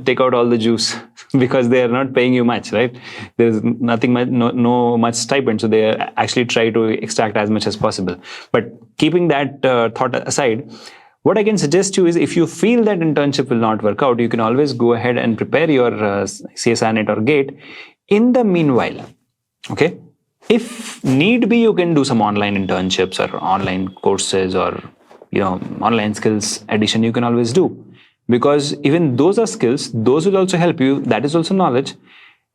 take out all the juice because they are not paying you much, right? There's nothing much, no much stipend, so they actually try to extract as much as possible. But keeping that thought aside, what I can suggest you is if you feel that internship will not work out, you can always go ahead and prepare your CSR net or GATE. In the meanwhile, okay, if need be, you can do some online internships or online courses or online skills addition. You can always do, because even those are skills. Those will also help you. That is also knowledge,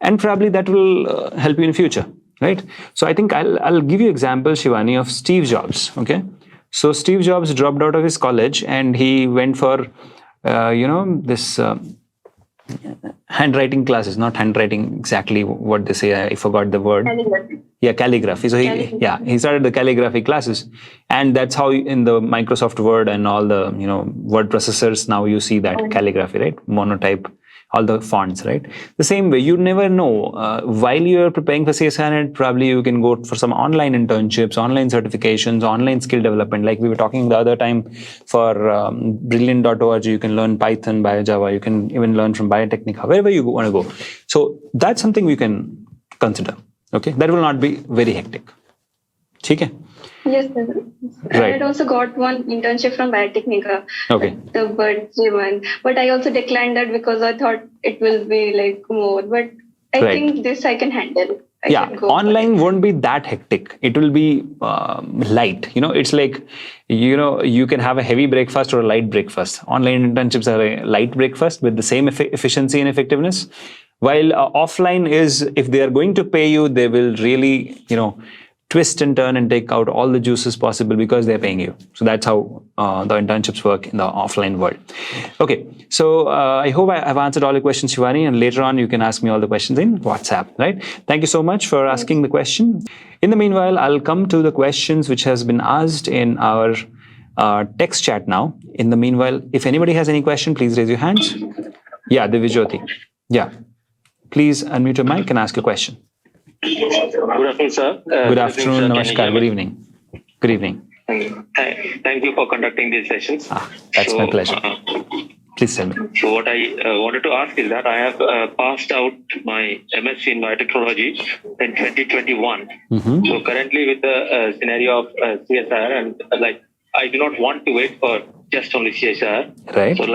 and probably that will help you in future, right? So I think I'll give you example, Shivani, of Steve Jobs. Okay, so Steve Jobs dropped out of his college and he went for this. Handwriting classes, not handwriting exactly what they say. I forgot the word. Calligraphy. Yeah, calligraphy. So he started the calligraphy classes, and that's how in the Microsoft Word and all the word processors now you see that calligraphy, right? Monotype, all the fonts, right? The same way, you never know. While you're preparing for CSIRNet, probably you can go for some online internships, online certifications, online skill development. Like we were talking the other time for brilliant.org, you can learn Python, BioJava, you can even learn from Biotecnika, wherever you want to go. So that's something we can consider. Okay, that will not be very hectic. Okay? Yes, sir. Right. I had also got one internship from Biotecnika. Okay. The birthday one. But I also declined that because I thought it will be like more. But I think this I can handle. I can go online won't be that hectic. It will be light. It's like, you can have a heavy breakfast or a light breakfast. Online internships are a light breakfast with the same efficiency and effectiveness. While offline is, if they are going to pay you, they will really, twist and turn and take out all the juices possible because they're paying you. So that's how the internships work in the offline world. Okay, so I hope I've answered all your questions, Shivani, and later on you can ask me all the questions in WhatsApp, right? Thank you so much for asking the question. In the meanwhile, I'll come to the questions which has been asked in our text chat now. In the meanwhile, if anybody has any question, please raise your hands. Yeah, Divijyoti. Yeah. Please unmute your mic and ask your question. Good afternoon, sir. Good afternoon, Namaskar. Good evening. Good evening. Thank you for conducting these sessions. That's my pleasure. Please tell me. So what I wanted to ask is that I have passed out my MSc in biotechnology in 2021. Mm-hmm. So currently with the scenario of CSR, and I do not want to wait for just only CSR. Right. So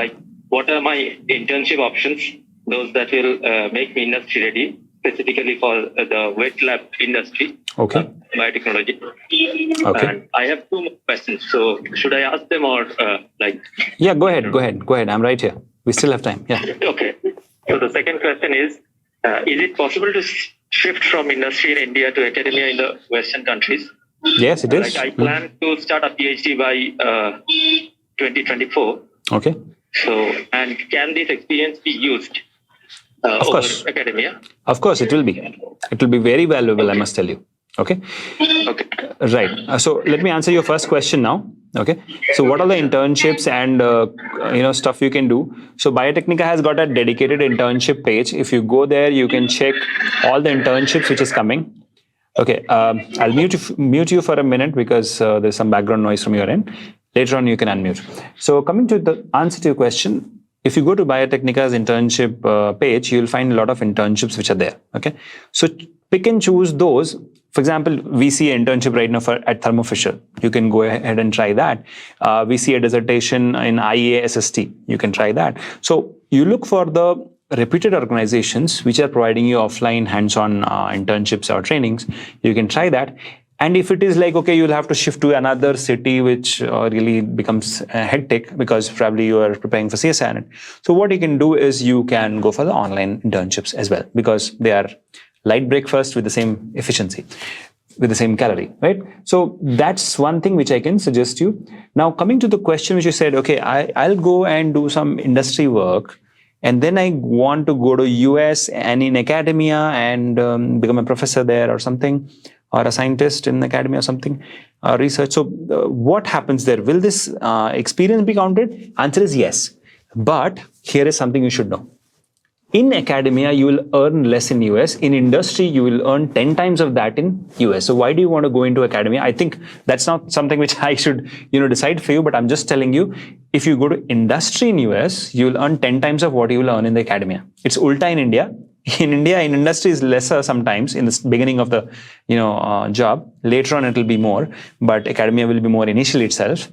what are my internship options, those that will make me industry ready, specifically for the wet lab industry, biotechnology. Okay. And I have two more questions. So should I ask them or Yeah, go ahead. I'm right here. We still have time. Yeah. Okay. So the second question is it possible to shift from industry in India to academia in the Western countries? Yes, it is. I plan to start a PhD by 2024. Okay. So, and can this experience be used over academia? Of course, it will be. It will be very valuable, I must tell you. Okay. Right. So let me answer your first question now. Okay. So what are the internships and stuff you can do? So Biotecnika has got a dedicated internship page. If you go there, you can check all the internships which is coming. Okay. I'll mute you for a minute because there's some background noise from your end. Later on, you can unmute. So coming to the answer to your question, if you go to Biotechnika's internship page, you'll find a lot of internships which are there. Okay. So pick and choose those. For example, we see an internship right now at Thermo Fisher. You can go ahead and try that. We see a dissertation in IEA SST. You can try that. So you look for the reputed organizations which are providing you offline hands-on internships or trainings. You can try that. And if it is like, okay, you'll have to shift to another city, which really becomes hectic because probably you are preparing for CSIRNet. So what you can do is you can go for the online internships as well, because they are light breakfast with the same efficiency, with the same calorie, right? So that's one thing which I can suggest you. Now, coming to the question which you said, okay, I'll go and do some industry work. and then I want to go to US and in academia and become a professor there or something, or a scientist in academia or something, research. So what happens there? Will this experience be counted? Answer is yes. But here is something you should know. In academia, you will earn less in US. In industry, you will earn 10 times of that in US. So why do you want to go into academia? I think that's not something which I should, decide for you, but I'm just telling you, if you go to industry in US, you will earn 10 times of what you will earn in the academia. It's ulta in India. In India, in industry is lesser sometimes in the beginning of the, job. Later on, it will be more, but academia will be more initially itself.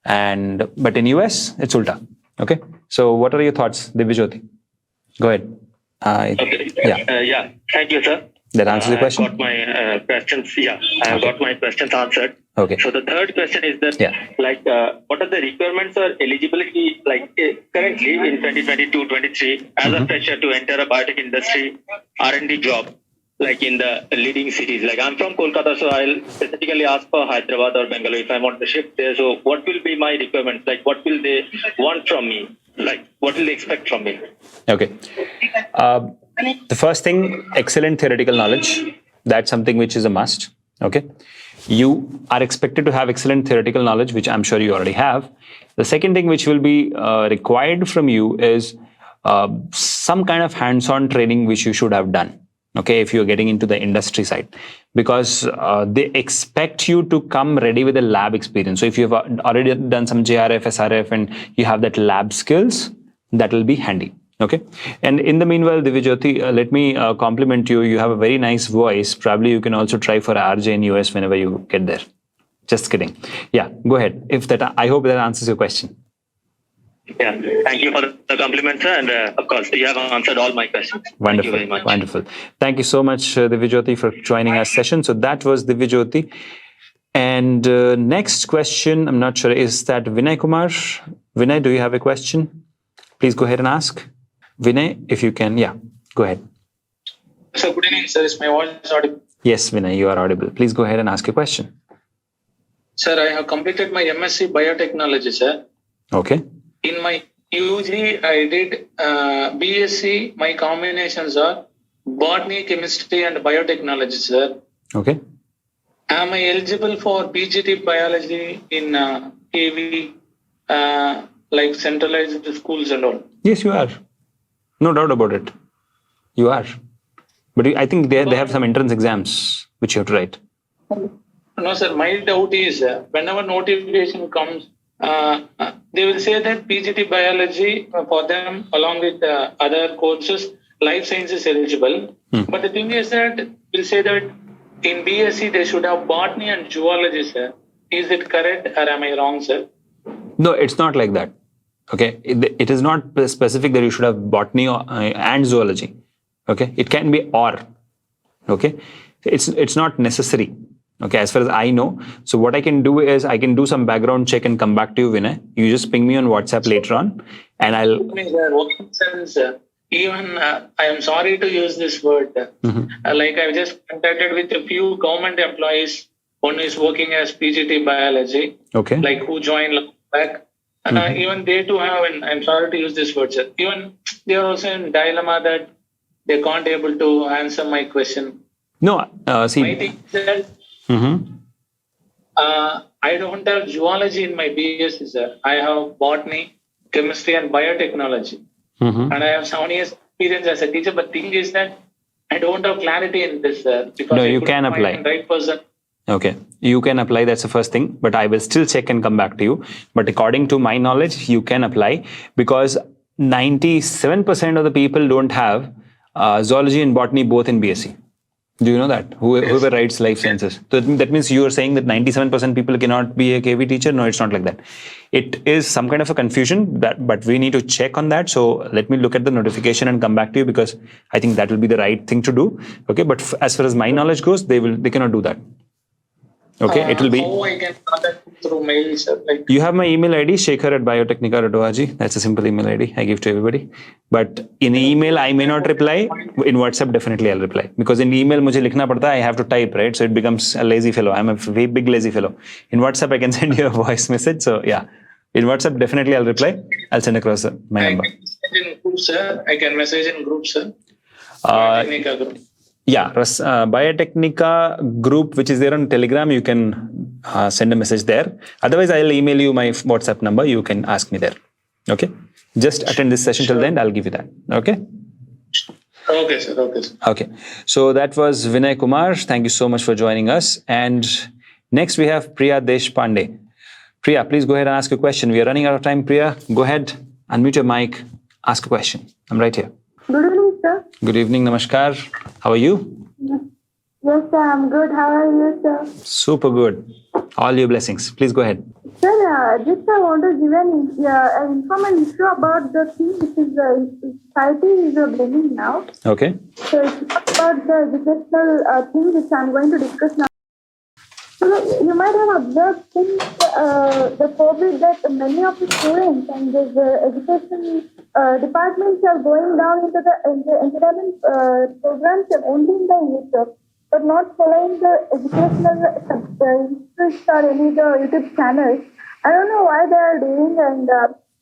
But in US, it's ulta. Okay. So what are your thoughts, Divyajyoti? Go ahead. Okay. Yeah. Thank you, sir. That answers the question? I've got my questions. Yeah, I have got my questions answered. Okay. So the third question is that, what are the requirements or eligibility, currently in 2022-23, as a fresher to enter a biotech industry R&D job, in the leading cities? I'm from Kolkata, so I'll specifically ask for Hyderabad or Bangalore if I want to shift there. So what will be my requirements? What will they want from me? What will they expect from me? Okay. The first thing, excellent theoretical knowledge. That's something which is a must. Okay. You are expected to have excellent theoretical knowledge, which I'm sure you already have. The second thing which will be required from you is some kind of hands-on training which you should have done. Okay, if you're getting into the industry side, because they expect you to come ready with a lab experience. So if you've already done some JRF, SRF, and you have that lab skills, that will be handy. Okay. And in the meanwhile, Divyajyoti, let me compliment you. You have a very nice voice. Probably you can also try for RJ in US whenever you get there. Just kidding. Yeah, go ahead. I hope that answers your question. Yeah, thank you for the compliment, sir. And of course, you have answered all my questions. Wonderful. Thank you very much. Wonderful. Thank you so much, Divyajyoti, for joining our session. So that was Divyajyoti. And next question, I'm not sure, is that Vinay Kumar? Vinay, do you have a question? Please go ahead and ask. Vinay, if you can, go ahead. So good evening, sir. Is my voice audible? Yes, Vinay, you are audible. Please go ahead and ask your question. Sir, I have completed my MSc Biotechnology, sir. Okay. In my UG, I did BSc. My combinations are Botany, Chemistry, and Biotechnology, sir. Okay. Am I eligible for PGT Biology in KV, centralized schools and all? Yes, you are. No doubt about it. You are. But I think they have some entrance exams which you have to write. No, sir. My doubt is whenever notification comes, they will say that PGT Biology for them, along with other courses, life science is eligible. But the thing is that we'll say that in BSc they should have Botany and Zoology, sir. Is it correct or am I wrong, sir? No, it's not like that. Okay, it is not specific that you should have Botany and Zoology. Okay, it can be or. Okay, it's not necessary. Okay, as far as I know. So what I can do is I can do some background check and come back to you, Vinay. You just ping me on WhatsApp later on, and I'll. Even I am sorry to use this word. I've just contacted with a few government employees. One is working as PGT Biology. Okay. Who joined back. Even they too have, and I'm sorry to use this word, sir. Even they are also in dilemma that they can't able to answer my question. No, see. My thing is that I don't have zoology in my BSc, sir. I have botany, chemistry, and biotechnology. And I have 7 years experience as a teacher. But thing is that I don't have clarity in this, sir. Because no, you can apply. Right person. Okay, you can apply. That's the first thing. But I will still check and come back to you. But according to my knowledge, you can apply because 97% of the people don't have zoology and botany both in BSc. Do you know that? Whoever writes life sciences. So that means you are saying that 97% people cannot be a KV teacher? No, it's not like that. It is some kind of a confusion, but we need to check on that. So let me look at the notification and come back to you because I think that will be the right thing to do. Okay, but as far as my knowledge goes, they cannot do that. Okay, it will be. How I can contact through mail, sir? You have my email ID, shekhar@biotecnika.org. That's a simple email ID I give to everybody. But in email, I may not reply. In WhatsApp, definitely I'll reply. Because in email, मुझे लिखना पड़ता है, I have to type, right? So it becomes a lazy fellow. I'm a very big lazy fellow. In WhatsApp, I can send you a voice message. So yeah, in WhatsApp, definitely I'll reply. I'll send across my number. In group, sir. I can message in group, sir. Biotecnika group. Yeah, Biotecnika group, which is there on Telegram, you can send a message there. Otherwise, I'll email you my WhatsApp number. You can ask me there. Okay. Just attend this session till then. I'll give you that. Okay. Okay, sir. Okay, sir. Okay. So that was Vinay Kumar. Thank you so much for joining us. And next we have Priya Deshpande. Priya, please go ahead and ask a question. We are running out of time, Priya. Go ahead, unmute your mic, ask a question. I'm right here. Good evening, sir. Good evening, Namaskar. How are you? Yes, sir, I'm good. How are you, sir? Super good. All your blessings. Please go ahead. Sir, just I want to give an information issue about the thing which is society is bringing now. Okay. So it's about the educational thing which I'm going to discuss now. So you might have observed since the COVID that many of the students and the education departments are going down into the entertainment programs only in the YouTube, but not following the educational interests or any of the YouTube channels. I don't know why they are doing, and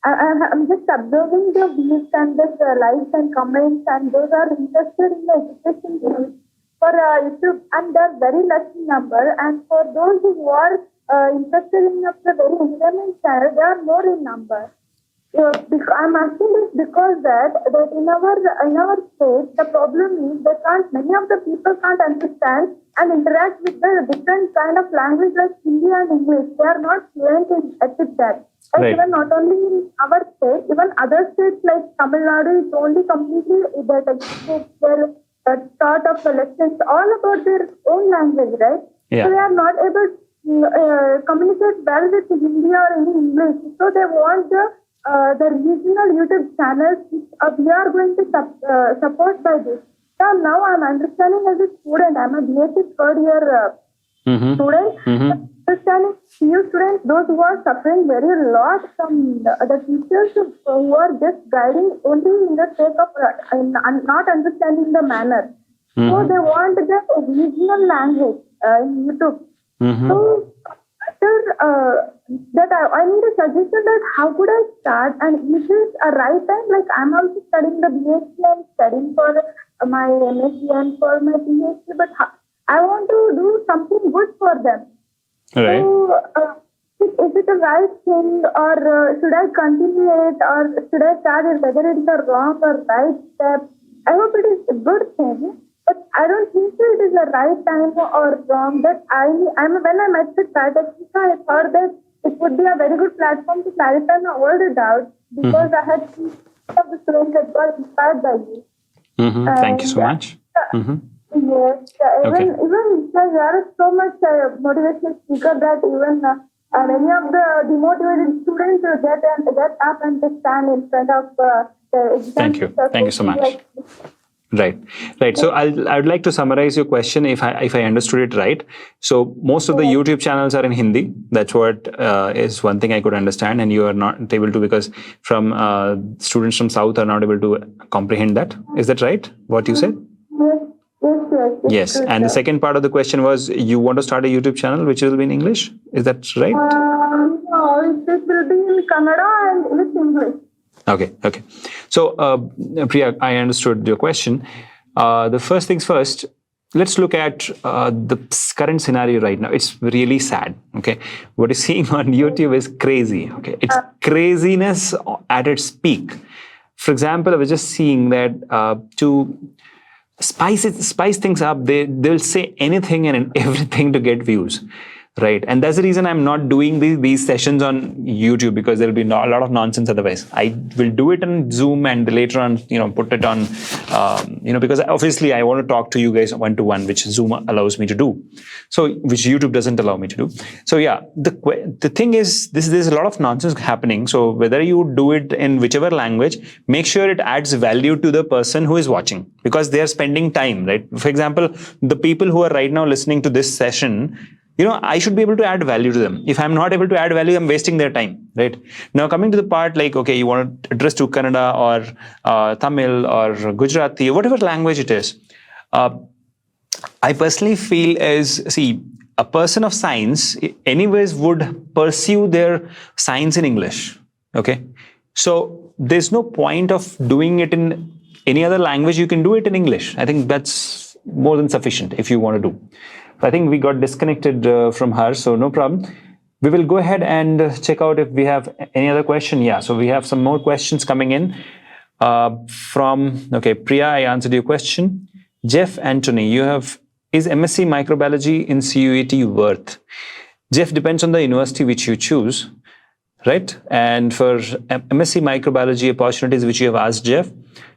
I'm just observing the views and the likes and comments, and those are interested in the education views for YouTube, and they're very less in number. And for those who are interested in the very entertainment channel, they are more in number. I'm asking this because that in our state the problem is many of the people can't understand and interact with the different kind of language like Hindi and English. They are not fluent in that. Like even not only in our state, even other states like Tamil Nadu is only completely the textbooks, their start of the lessons, all about their own language, right? Yeah. So they are not able to communicate well with Hindi or any English. So they want the regional YouTube channels we are going to support by this. So now I'm understanding as a student, I'm a BSc third year student. Understanding few students, those who are suffering very lot from the teachers who are just guiding only in the sake of not understanding the manner. So they want the regional language in YouTube. So that I need a suggestion that how could I start, and is this a right time? Like I'm also studying the BSc and studying for my MSc and for my PhD, but I want to do something good for them. Right. So is it the right thing, or should I continue it, or should I start it, whether it's a wrong or right step? I hope it is a good thing. But I don't think it is the right time or wrong. That when I met with Biotecnika, I thought that it would be a very good platform to clarify my all the doubts, because I had seen some of the students that got inspired by you. Thank you so much. Yes, even there is so much motivational speaker that even many of the demotivated students get up and just stand in front of the exam. Thank you so much. Right. So I would like to summarize your question if I understood it right. So most of the YouTube channels are in Hindi. That's what is one thing I could understand, and you are not able to, because from students from South are not able to comprehend that. Is that right? What you said? Yes. And the second part of the question was you want to start a YouTube channel which will be in English. Is that right? No, it will be in Kannada and with English. Okay. So, Priya, I understood your question. The first things first, let's look at the current scenario right now. It's really sad. Okay. What you're seeing on YouTube is crazy. Okay. It's craziness at its peak. For example, I was just seeing that to spice things up, they'll say anything and everything to get views. Right. And that's the reason I'm not doing these sessions on YouTube, because there'll be a lot of nonsense otherwise. I will do it on Zoom and later on, put it on, because obviously I want to talk to you guys one-to-one, which Zoom allows me to do. So, which YouTube doesn't allow me to do. So yeah, the thing is, there's a lot of nonsense happening. So whether you do it in whichever language, make sure it adds value to the person who is watching, because they are spending time, right? For example, the people who are right now listening to this session, I should be able to add value to them. If I'm not able to add value, I'm wasting their time, right? Now, coming to the part like, okay, you want to address to Kannada or Tamil or Gujarati, or whatever language it is. I personally feel a person of science anyways would pursue their science in English, okay? So there's no point of doing it in any other language. You can do it in English. I think that's more than sufficient if you want to do. I think we got disconnected from her, so no problem. We will go ahead and check out if we have any other question. Yeah, so we have some more questions coming in okay, Priya, I answered your question. Jeff Anthony, is MSc microbiology in CUET worth? Jeff, depends on the university which you choose, right? And for MSc microbiology opportunities which you have asked Jeff,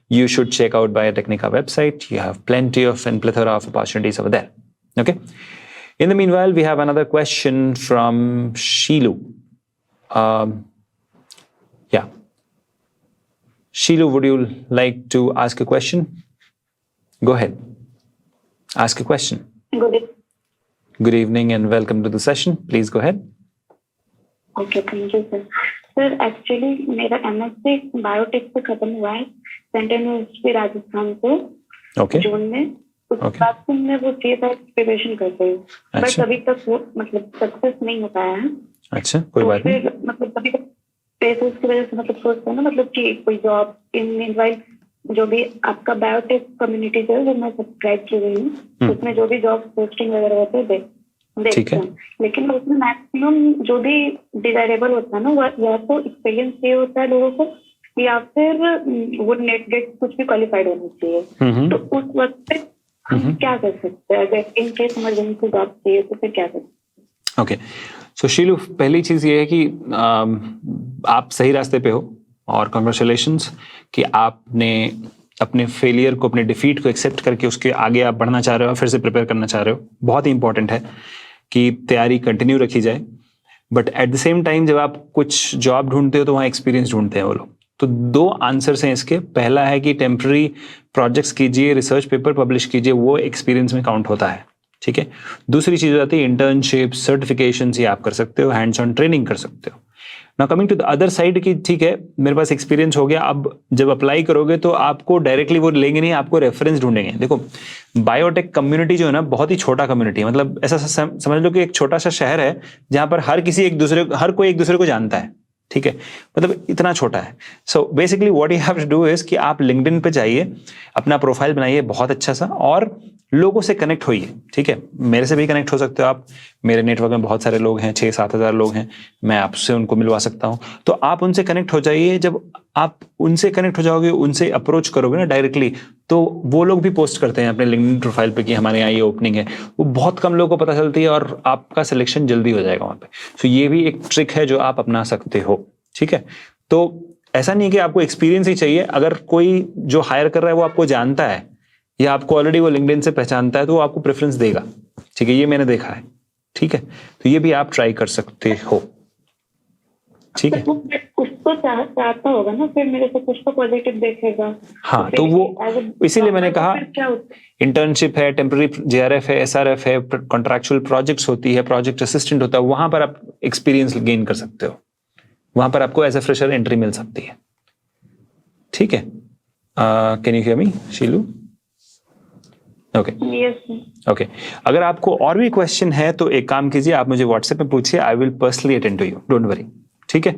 you should check out Biotecnika website. You have plenty of and plethora of opportunities over there. Okay. In the meanwhile, we have another question from Shilu. Yeah. Shilu, would you like to ask a question? Go ahead. Ask a question. Good evening and welcome to the session. Please go ahead. Okay, thank you, sir. Sir, actually, मेरा MSc biotech से खत्म हुआ है central university Rajasthan से जून में उसके बाद से मैं वो CA प्रिपरेशन कर रही हूँ बट अभी तक वो मतलब सक्सेस नहीं हो पाया है. अच्छा, कोई बात नहीं. मतलब अभी तक पैसों की वजह से मतलब सोचते हैं ना मतलब कि कोई जॉब इन मीनवाइल जो भी आपका बायोटेक कम्युनिटी है वो मैं सब्सक्राइब की हुई हूँ उसमें जो भी जॉब पोस्टिंग वगैरह होते हैं देखते हैं लेकिन उसमें मैक्सिमम जो भी डिजायरेबल होता है ना वो या तो एक्सपीरियंस चाहिए होता है लोगों को या फिर वो नेट गेट कुछ भी क्वालिफाइड होनी चाहिए. तो उस वक्त पे हम क्या कर सकते हैं अगर इन केस इमरजेंसी जॉब चाहिए तो फिर क्या कर सकते हैं? ओके, सो शीलू, पहली चीज ये है कि आप सही रास्ते पे हो और कंग्रेचुलेशंस कि आपने अपने फेलियर को, अपने डिफीट को एक्सेप्ट करके उसके आगे आप बढ़ना चाह रहे हो, फिर से प्रिपेयर करना चाह रहे हो. बहुत ही इंपॉर्टेंट है कि तैयारी कंटिन्यू रखी जाए. But at the same time जब आप कुछ जॉब ढूंढते हो तो वहाँ एक्सपीरियंस ढूंढते हैं वो लोग. तो दो आंसर्स हैं इसके. पहला है कि टेम्पररी प्रोजेक्ट्स कीजिए, रिसर्च पेपर पब्लिश कीजिए, वो एक्सपीरियंस में काउंट होता है. ठीक है. दूसरी चीज हो जाती है इंटर्नशिप, सर्टिफिकेशन, ये आप कर सकते हो, हैंड्स ऑन ट्रेनिंग कर सकते हो. Now coming to the other side की ठीक है मेरे पास एक्सपीरियंस हो गया, अब जब अप्लाई करोगे तो आपको डायरेक्टली वो लेंगे नहीं, आपको रेफरेंस ढूंढेंगे. देखो बायोटेक कम्युनिटी जो है ना बहुत ही छोटा कम्युनिटी है. मतलब ऐसा समझ लो कि एक छोटा सा शहर है जहां पर हर कोई एक दूसरे को जानता है. ठीक है, मतलब इतना छोटा है. So basically what you have to do is कि आप लिंक्डइन पे जाइए, अपना प्रोफाइल बनाइए बहुत अच्छा सा और लोगों से कनेक्ट होइए. ठीक है, मेरे से भी कनेक्ट हो सकते हो आप. मेरे नेटवर्क में बहुत सारे लोग हैं, 6-7 हज़ार लोग हैं, मैं आपसे उनको मिलवा सकता हूं. तो आप उनसे कनेक्ट हो जाइए. जब आप उनसे कनेक्ट हो जाओगे, उनसे अप्रोच करोगे ना डायरेक्टली, तो वो लोग भी पोस्ट करते हैं अपने लिंक्डइन प्रोफाइल पे कि हमारे यहाँ ये ओपनिंग है. वो बहुत कम लोगों को पता चलती है और आपका सिलेक्शन जल्दी हो जाएगा वहां पे. सो ये भी एक ट्रिक है जो आप अपना सकते हो. ठीक है, तो ऐसा नहीं है कि आपको एक्सपीरियंस ही चाहिए. अगर कोई जो हायर कर रहा है वो आपको जानता है या आपको ऑलरेडी वो लिंक्डइन से पहचानता है तो वो आपको प्रेफरेंस देगा. ठीक है, ये मैंने देखा है. ठीक है, तो ये भी आप ट्राई कर सकते हो. ठीक है, उसको चाहता होगा ना फिर मेरे से कुछ तो पॉजिटिव देखेगा. हाँ, तो वो इसीलिए मैंने कहा इंटर्नशिप है, टेम्पररी JRF है, SRF है, कॉन्ट्रैक्चुअल प्रोजेक्ट्स होती है, प्रोजेक्ट असिस्टेंट होता है, वहां पर आप एक्सपीरियंस गेन कर सकते हो. वहां पर आपको एज ए फ्रेशर एंट्री मिल सकती है. ठीक है, can you hear me शीलू? Okay okay, अगर आपको और भी क्वेश्चन है तो एक काम कीजिए, आप मुझे व्हाट्सएप में पूछिए, I will personally attend to you, don't worry. ठीक है,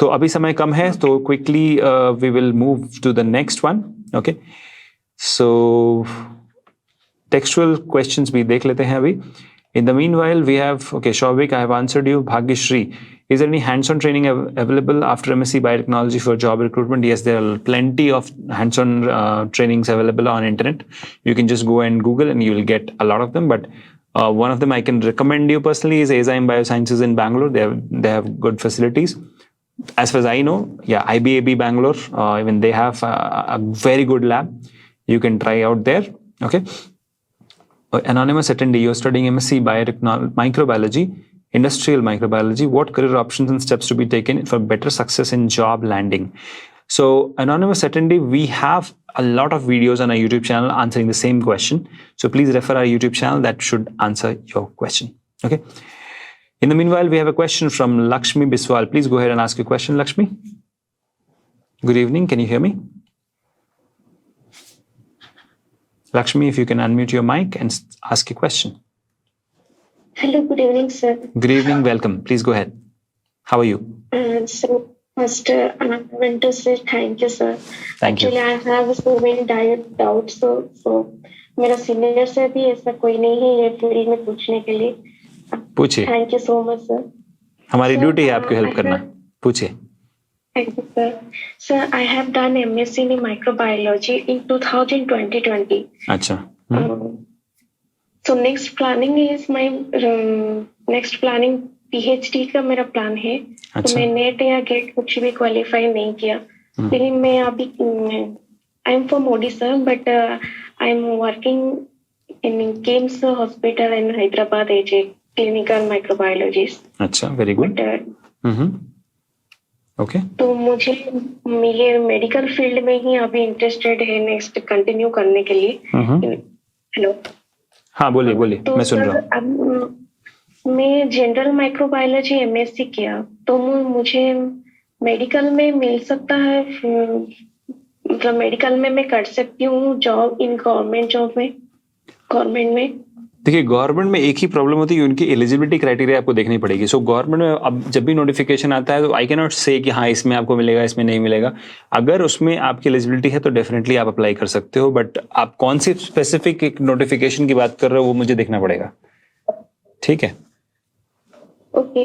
तो अभी समय कम है तो quickly we will move to the next one. Okay, so textual questions भी देख लेते हैं अभी. In the meanwhile, we have, okay, Shauvik, I have answered you. Bhagyashri, is there any hands-on training available after MSc Biotechnology for job recruitment? Yes, there are plenty of hands-on trainings available on internet. You can just go and Google and you will get a lot of them. But one of them I can recommend you personally is Azyme Biosciences in Bangalore. They have good facilities. As far as I know, yeah, IBAB Bangalore, even they have a very good lab. You can try out there. Okay. Anonymous attendee, you're studying MSc Microbiology, Industrial Microbiology. What career options and steps to be taken for better success in job landing? So, anonymous attendee, we have a lot of videos on our YouTube channel answering the same question. So, please refer our YouTube channel that should answer your question. Okay. In the meanwhile, we have a question from Lakshmi Biswal. Please go ahead and ask your question, Lakshmi. Good evening. Can you hear me? Lakshmi, if you can unmute your mic and ask a question. Hello, good evening, sir. Good evening, welcome. Please go ahead. How are you? So First, I want to say thank you, sir. Thank you. Actually, I have so many doubts. So मेरा senior से भी ऐसा कोई नहीं है ये field में पूछने के लिए. पूछिए. Thank you so much sir. हमारी ड्यूटी है आपकी हेल्प करना. पूछिए. Thank you, sir. Sir, I have done MSc in microbiology in 2020. अच्छा. So next planning is my next planning PhD का मेरा प्लान है. तो मैं नेट या गेट कुछ भी क्वालिफाई नहीं किया. लेकिन मैं अभी I am from Odisha but I am working in KIMS hospital in Hyderabad as a clinical microbiologist. अच्छा, वेरी गुड. ओके. तो मुझे ये मेडिकल फील्ड में ही अभी इंटरेस्टेड है नेक्स्ट कंटिन्यू करने के लिए. हेलो. हाँ, बोलिए. तो मैं सुन रहा हूँ. मैं जनरल माइक्रोबायोलॉजी MSc किया तो मुझे मेडिकल में मिल सकता है. मतलब मेडिकल में मैं कर सकती हूँ जॉब इन गवर्नमेंट में. देखिए, गवर्नमेंट में एक ही प्रॉब्लम होती है कि उनकी एलिजिबिलिटी क्राइटेरिया आपको देखनी पड़ेगी. सो गवर्नमेंट में अब जब भी नोटिफिकेशन आता है तो आई कैन नॉट से कि हाँ इसमें आपको मिलेगा, इसमें नहीं मिलेगा. अगर उसमें आपकी एलिजिबिलिटी है तो डेफिनेटली आप अप्लाई कर सकते हो. बट आप कौन सी स्पेसिफिक एक नोटिफिकेशन की बात कर रहे हो वो मुझे देखना पड़ेगा. ठीक है. ओके.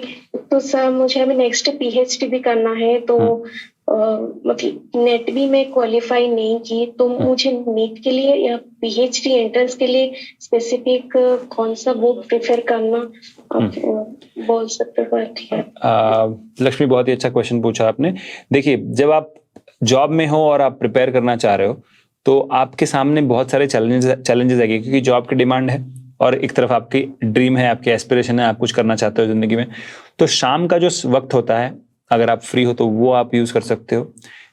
तो सर मुझे अभी नेक्स्ट PhD भी करना है तो मतलब नेट भी मैं क्वालिफाई नहीं की तो मुझे नीट के लिए या PhD एंट्रेंस के लिए स्पेसिफिक कौन सा बुक प्रेफर करना आप बोल सकते हो. लक्ष्मी, बहुत ही अच्छा क्वेश्चन पूछा आपने. देखिए, जब आप जॉब में हो और आप प्रिपेयर करना चाह रहे हो तो आपके सामने बहुत सारे चैलेंजेस आएंगे क्योंकि जॉब की डिमांड है और एक तरफ आपकी ड्रीम है, आपकी एस्पिरेशन है, आप कुछ करना चाहते हो जिंदगी में. तो शाम का जो वक्त होता है अगर आप फ्री हो तो वो आप यूज कर सकते हो.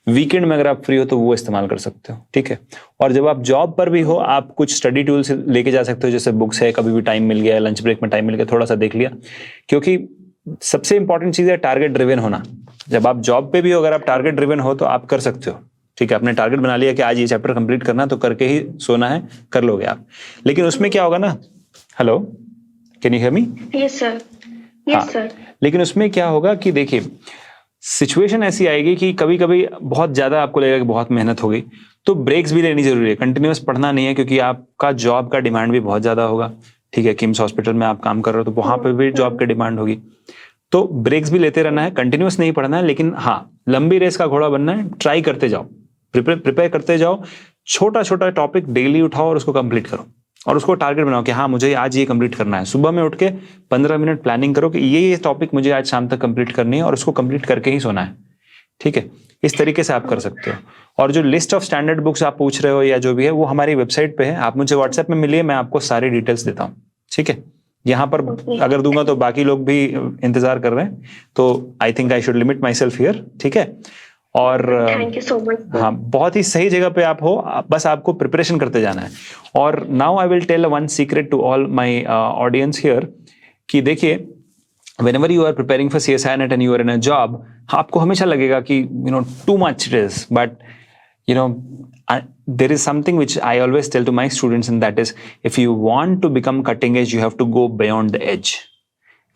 वीकेंड में अगर आप फ्री हो तो वो इस्तेमाल कर सकते हो. ठीक है. और जब आप जॉब पर भी हो आप कुछ स्टडी टूल्स लेके जा सकते हो, जैसे बुक्स है, कभी भी टाइम मिल गया, लंच ब्रेक में टाइम मिल गया, थोड़ा सा देख लिया. क्योंकि सबसे इंपॉर्टेंट चीज है टारगेट ड्रिवन होना. जब आप जॉब पे भी हो अगर आप टारगेट ड्रिवन हो तो आप कर सकते हो. ठीक है. आपने टारगेट बना लिया कि आज ये चैप्टर कंप्लीट करना, तो करके ही सोना है, कर लोगे आप. लेकिन उसमें क्या होगा ना, hello, can you hear me? Yes sir. Yes sir. लेकिन उसमें क्या होगा कि देखिए, सिचुएशन ऐसी आएगी कि कभी कभी बहुत ज्यादा आपको लगेगा कि बहुत मेहनत होगी, तो ब्रेक्स भी लेनी जरूरी है. कंटिन्यूअस पढ़ना नहीं है क्योंकि आपका जॉब का डिमांड भी बहुत ज्यादा होगा. ठीक है. किम्स हॉस्पिटल में आप काम कर रहे हो तो वहां पर भी जॉब की डिमांड होगी. तो ब्रेक्स भी लेते रहना है, कंटिन्यूअस नहीं पढ़ना है. लेकिन हाँ, लंबी रेस का घोड़ा बनना है. ट्राई करते जाओ, प्रिपेयर करते जाओ. छोटा छोटा टॉपिक डेली उठाओ और उसको कंप्लीट करो और उसको टारगेट बनाओ कि हाँ मुझे आज ये कंप्लीट करना है. सुबह में उठ के 15 मिनट प्लानिंग करो कि ये टॉपिक मुझे आज शाम तक कंप्लीट करनी है और उसको कंप्लीट करके ही सोना है. ठीक है. इस तरीके से आप कर सकते हो. और जो लिस्ट ऑफ स्टैंडर्ड बुक्स आप पूछ रहे हो या जो भी है वो हमारी वेबसाइट पे है. आप मुझे व्हाट्सएप में मिलिए, मैं आपको सारी डिटेल्स देता हूँ. ठीक है. यहाँ पर अगर दूंगा तो बाकी लोग भी इंतजार कर रहे हैं, तो I think I should limit my self here. ठीक है. और थैंक यू सो मच. हाँ, बहुत ही सही जगह पे आप हो, बस आपको प्रिपरेशन करते जाना है. और now I will tell one secret to all my audience here कि देखिए, whenever you are preparing for CSI net and you are in a job, आपको हमेशा लगेगा कि too much it is, but there is something which I always tell to my students, and that is, if you want to become cutting edge, you have to go beyond the edge.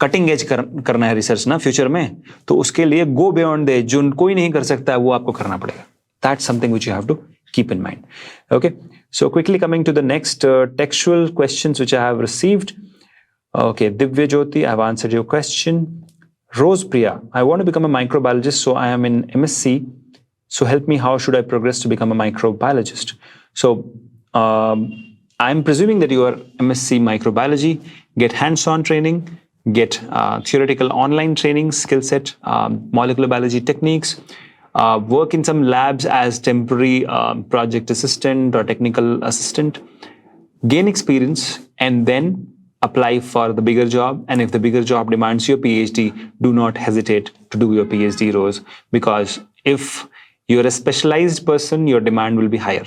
Cutting edge करना है research ना future में, तो उसके लिए go beyond the age, जो कोई नहीं कर सकता है वो आपको करना पड़ेगा. That's something which you have to keep in mind. Okay. So quickly coming to the next textual questions which I have received. Okay. Divya Jyoti, I have answered your question. Rose Priya, I want to become a microbiologist, so I am in MSc, so help me, how should I progress to become a microbiologist? So I am presuming that you are MSc microbiology. Get hands-on training, get theoretical online training, skill set, molecular biology techniques, work in some labs as temporary project assistant or technical assistant, gain experience, and then apply for the bigger job. And if the bigger job demands your PhD, do not hesitate to do your PhD, Rose, because if you're a specialized person, your demand will be higher.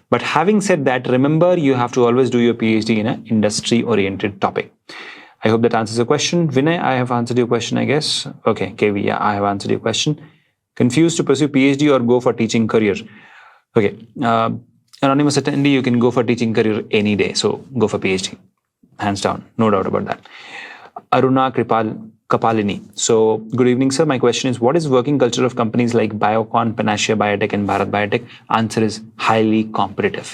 But having said that, remember, you have to always do your PhD in an industry-oriented topic. I hope that answers your question. Vinay, I have answered your question, I guess. Okay, KV, yeah, I have answered your question. Confused to pursue PhD or go for teaching career? Okay, anonymous attendee, you can go for teaching career any day. So go for PhD, hands down, no doubt about that. Aruna Kripal, Kapalini. So, good evening, sir. My question is, what is working culture of companies like Biocon, Panacea Biotech, and Bharat Biotech? Answer is highly competitive.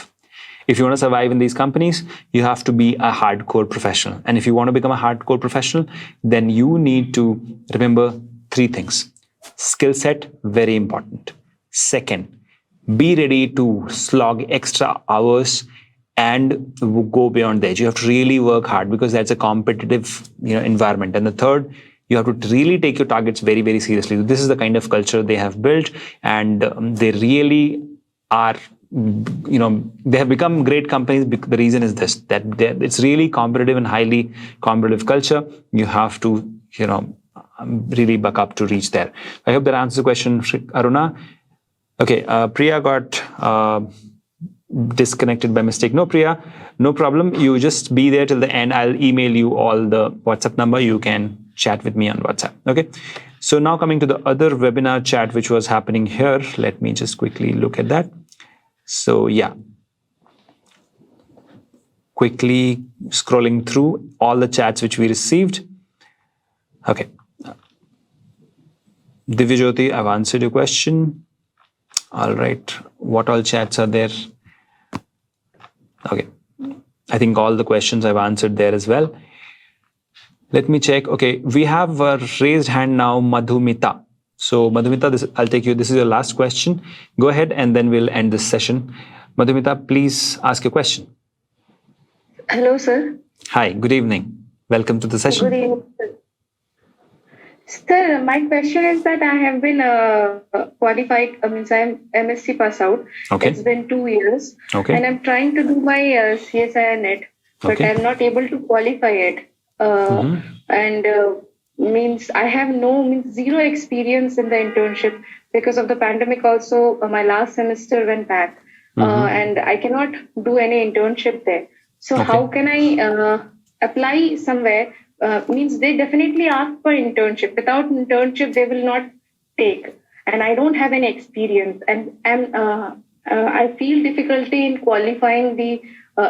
If you want to survive in these companies, you have to be a hardcore professional. And if you want to become a hardcore professional, then you need to remember 3 things. Skill set, very important. Second, be ready to slog extra hours and go beyond the edge. You have to really work hard because that's a competitive, environment. And the third, you have to really take your targets very, very seriously. This is the kind of culture they have built, and they really are, they have become great companies. The reason is this, that it's really competitive and highly competitive culture. You have to, really buck up to reach there. I hope that answers the question, Aruna. Okay, Priya got disconnected by mistake. No, Priya, no problem. You just be there till the end. I'll email you all the WhatsApp number. You can chat with me on WhatsApp. Okay. So now coming to the other webinar chat, which was happening here. Let me just quickly look at that. So yeah, quickly scrolling through all the chats which we received. Okay. Divyajyoti, I've answered your question. All right. What all chats are there? Okay. I think all the questions I've answered there as well. Let me check. Okay. We have a raised hand now, Madhumita. So Madhumita, I'll take you. This is your last question. Go ahead and then we'll end this session. Madhumita, please ask your question. Hello, sir. Hi. Good evening. Welcome to the session. Good evening, sir. Sir, my question is that I have been qualified, I'm MSc pass out. Okay. It's been 2 years. Okay. And I'm trying to do my CSIR net, but Okay. I'm not able to qualify it. And means I have zero experience in the internship because of the pandemic. Also, my last semester went back and I cannot do any internship there. So how can I apply somewhere? Means they definitely ask for internship. Without internship, they will not take. And I don't have any experience, and I feel difficulty in qualifying the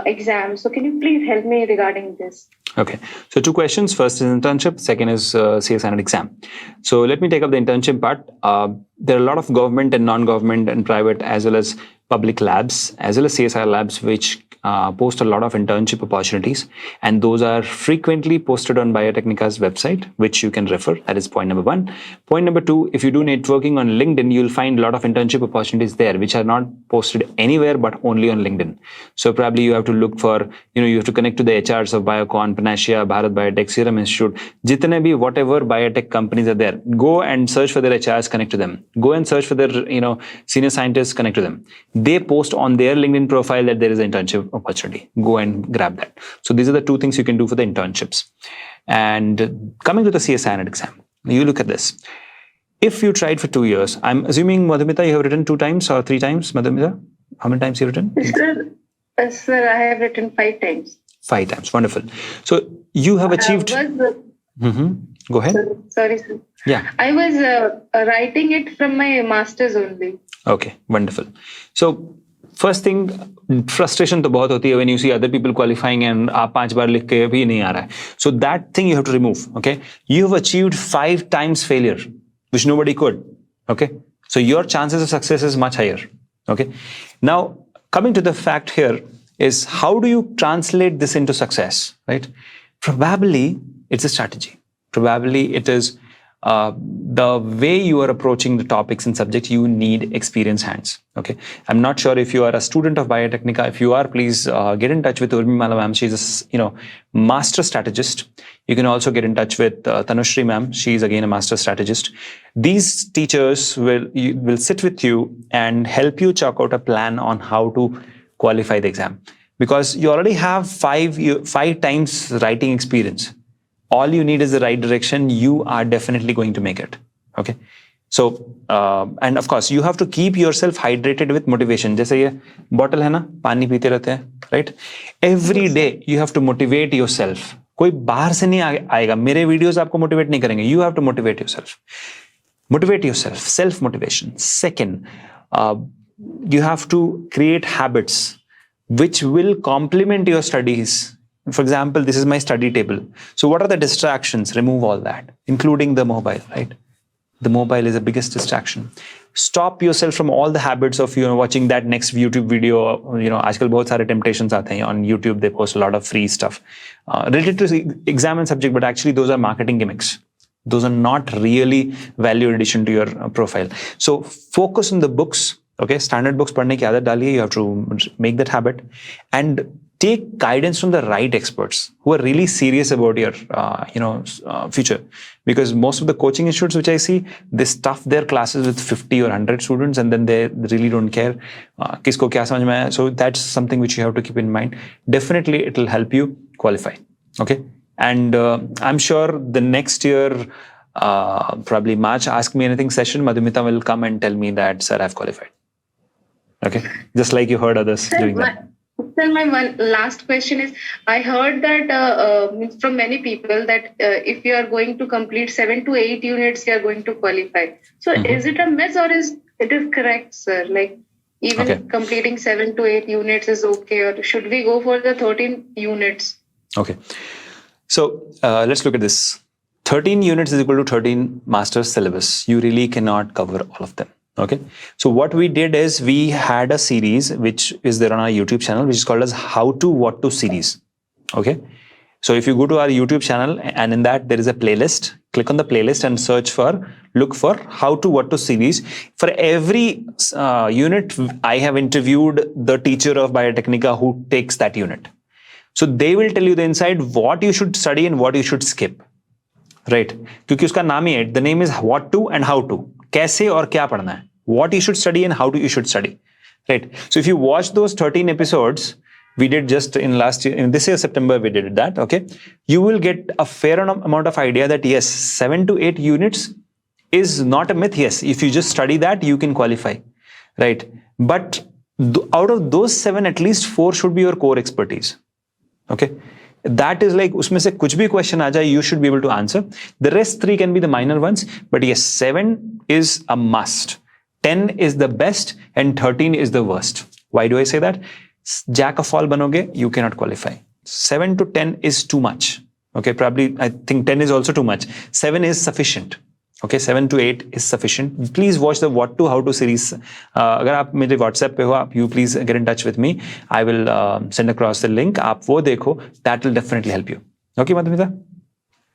exam. So can you please help me regarding this? Okay. So 2 questions. First is internship. Second is CSIR exam. So let me take up the internship part. There are a lot of government and non-government and private as well as public labs as well as CSIR labs which post a lot of internship opportunities, and those are frequently posted on Biotecnika's website, which you can refer. That is point number 1. Point number 2, if you do networking on LinkedIn, you'll find a lot of internship opportunities there, which are not posted anywhere but only on LinkedIn. So probably you have to look for, you have to connect to the HRs of Biocon, Panacea, Bharat Biotech, Serum Institute, jitne bhi whatever biotech companies are there. Go and search for their HRs, connect to them. Go and search for their, senior scientists, connect to them. They post on their LinkedIn profile that there is an internship opportunity. Go and grab that. So these are the 2 things you can do for the internships. And coming to the CSIR exam, you look at this. If you tried for 2 years, I'm assuming, Madhumita, you have written 2 times or 3 times, Madhumita? How many times have you written? Sir, I have written 5 times. 5 times. Wonderful. So you have achieved... Go ahead. Sorry, sir. Yeah. I was writing it from my master's only. Okay, wonderful. So first thing, frustration to bahut hoti hai when you see other people qualifying and aap 5 baar likh ke bhi nahi aa raha hai. So that thing you have to remove. Okay, you have achieved 5 times failure, which nobody could. Okay, so your chances of success is much higher. Okay, now coming to the fact here is how do you translate this into success, right? Probably it's a strategy. Probably it is the way you are approaching the topics and subjects. You need experienced hands. Okay, I'm not sure if you are a student of Biotecnika. If you are, please get in touch with Urmimala ma'am. She's a master strategist. You can also get in touch with Tanushri ma'am. She's again a master strategist. These teachers will sit with you and help you chalk out a plan on how to qualify the exam, because you already have 5 times writing experience. All you need is the right direction. You are definitely going to make it. Okay. So, and of course, you have to keep yourself hydrated with motivation. जैसे ये bottle है ना, पानी पीते रहते हैं, right? Every day you have to motivate yourself. कोई बाहर से नहीं आएगा. मेरे videos आपको motivate नहीं करेंगे. You have to motivate yourself. Motivate yourself. Self motivation. Second, you have to create habits which will complement your studies. for example, this is my study table. So what are the distractions? Remove all that, including the mobile, right? The mobile is the biggest distraction. Stop yourself from all the habits of watching that next YouTube video. आजकल बहुत सारे temptations आते हैं on YouTube. They post a lot of free stuff related to exam and subject, but actually those are marketing gimmicks. Those are not really value addition to your profile. So focus on the books. Okay, standard books पढ़ने की आदत डालिए. You have to make that habit and take guidance from the right experts who are really serious about your future. Because most of the coaching institutes which I see, they stuff their classes with 50 or 100 students and then they really don't care kisko kya samajh mein aaya. So that's something which you have to keep in mind. Definitely it will help you qualify. Okay, and I'm sure the next year, probably March, Ask Me Anything session, Madhumita will come and tell me that, sir, I've qualified. Okay, just like you heard others doing that. Sir, my one last question is, I heard that from many people that if you are going to complete 7 to 8 units, you are going to qualify. So is it a myth or is it correct, sir? Like even completing 7 to 8 units is okay, or should we go for the 13 units? Okay. So let's look at this. 13 units is equal to 13 master's syllabus. You really cannot cover all of them. Okay, so what we did is we had a series which is there on our YouTube channel, which is called as How to What to series. Okay, so if you go to our YouTube channel and in that there is a playlist, click on the playlist and look for How to What to series. For every unit, I have interviewed the teacher of Biotecnika who takes that unit. So they will tell you the inside what you should study and what you should skip. Right? क्योंकि उसका नाम ही है, the name is what to and how to. कैसे और क्या पढ़ना है. What you should study and how you should study. Right? So if you watch those 13 episodes, we did just in this year, September, we did that. Okay. You will get a fair amount of idea that yes, 7 to 8 units is not a myth. Yes. If you just study that, you can qualify. Right? But out of those 7, at least 4 should be your core expertise. Okay. That is like, usme se kuch bhi question aa jaye, you should be able to answer. The rest 3 can be the minor ones, but yes, 7 is a must. 10 is the best and 13 is the worst. Why do I say that? Jack of all banoge, you cannot qualify. 7 to 10 is too much. Okay, probably I think 10 is also too much. 7 is sufficient. Okay, 7 to 8 is sufficient. Please watch the What to How to series. अगर आप मेरे WhatsApp पे हो, you please get in touch with me. I will send across the link. आप वो देखो. That will definitely help you. Okay, Madhumita?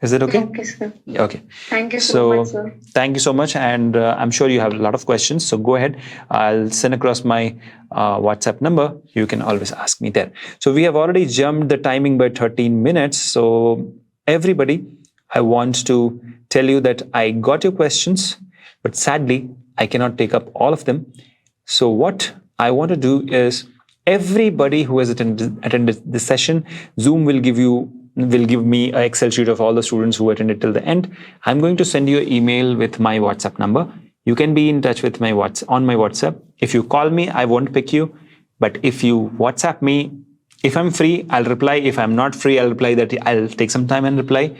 Is it okay? Okay, sir. Okay. Thank you so much, sir. Thank you so much. And I'm sure you have a lot of questions. So go ahead. I'll send across my WhatsApp number. You can always ask me there. So we have already jumped the timing by 13 minutes. So everybody, I want to tell you that I got your questions, but sadly, I cannot take up all of them. So what I want to do is everybody who has attended this session, Zoom will give me an Excel sheet of all the students who attended till the end. I'm going to send you an email with my WhatsApp number. You can be in touch with on my WhatsApp. If you call me, I won't pick you. But if you WhatsApp me, if I'm free, I'll reply. If I'm not free, I'll reply that I'll take some time and reply.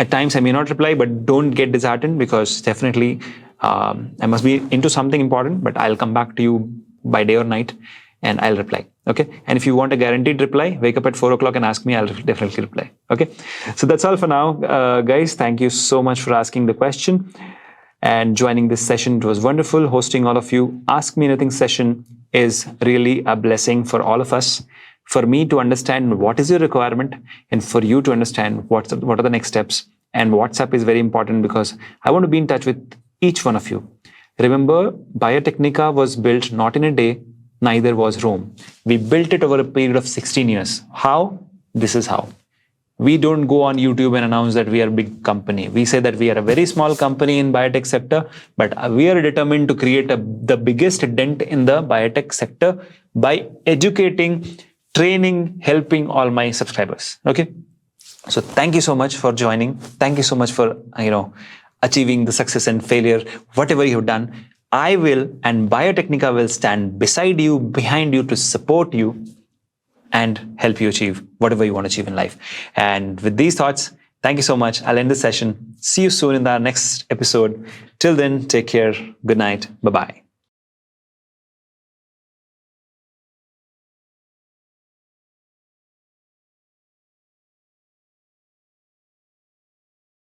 At times I may not reply, but don't get disheartened because definitely I must be into something important, but I'll come back to you by day or night and I'll reply. Okay. And if you want a guaranteed reply, wake up at 4 o'clock and ask me, I'll definitely reply. Okay. So that's all for now, guys. Thank you so much for asking the question and joining this session. It was wonderful hosting all of you. Ask Me Anything session is really a blessing for all of us. For me to understand what is your requirement and for you to understand what are the next steps. And WhatsApp is very important because I want to be in touch with each one of you. Remember, Biotecnika was built not in a day, neither was Rome. We built it over a period of 16 years. How? This is how. We don't go on YouTube and announce that we are a big company. We say that we are a very small company in biotech sector, but we are determined to create the biggest dent in the biotech sector by educating, training, helping all my subscribers. Okay. So thank you so much for joining. Thank you so much for, achieving the success and failure, whatever you've done. I will and Biotecnika will stand beside you, behind you to support you and help you achieve whatever you want to achieve in life. And with these thoughts, thank you so much. I'll end this session. See you soon in the next episode. Till then, take care. Good night. Bye-bye.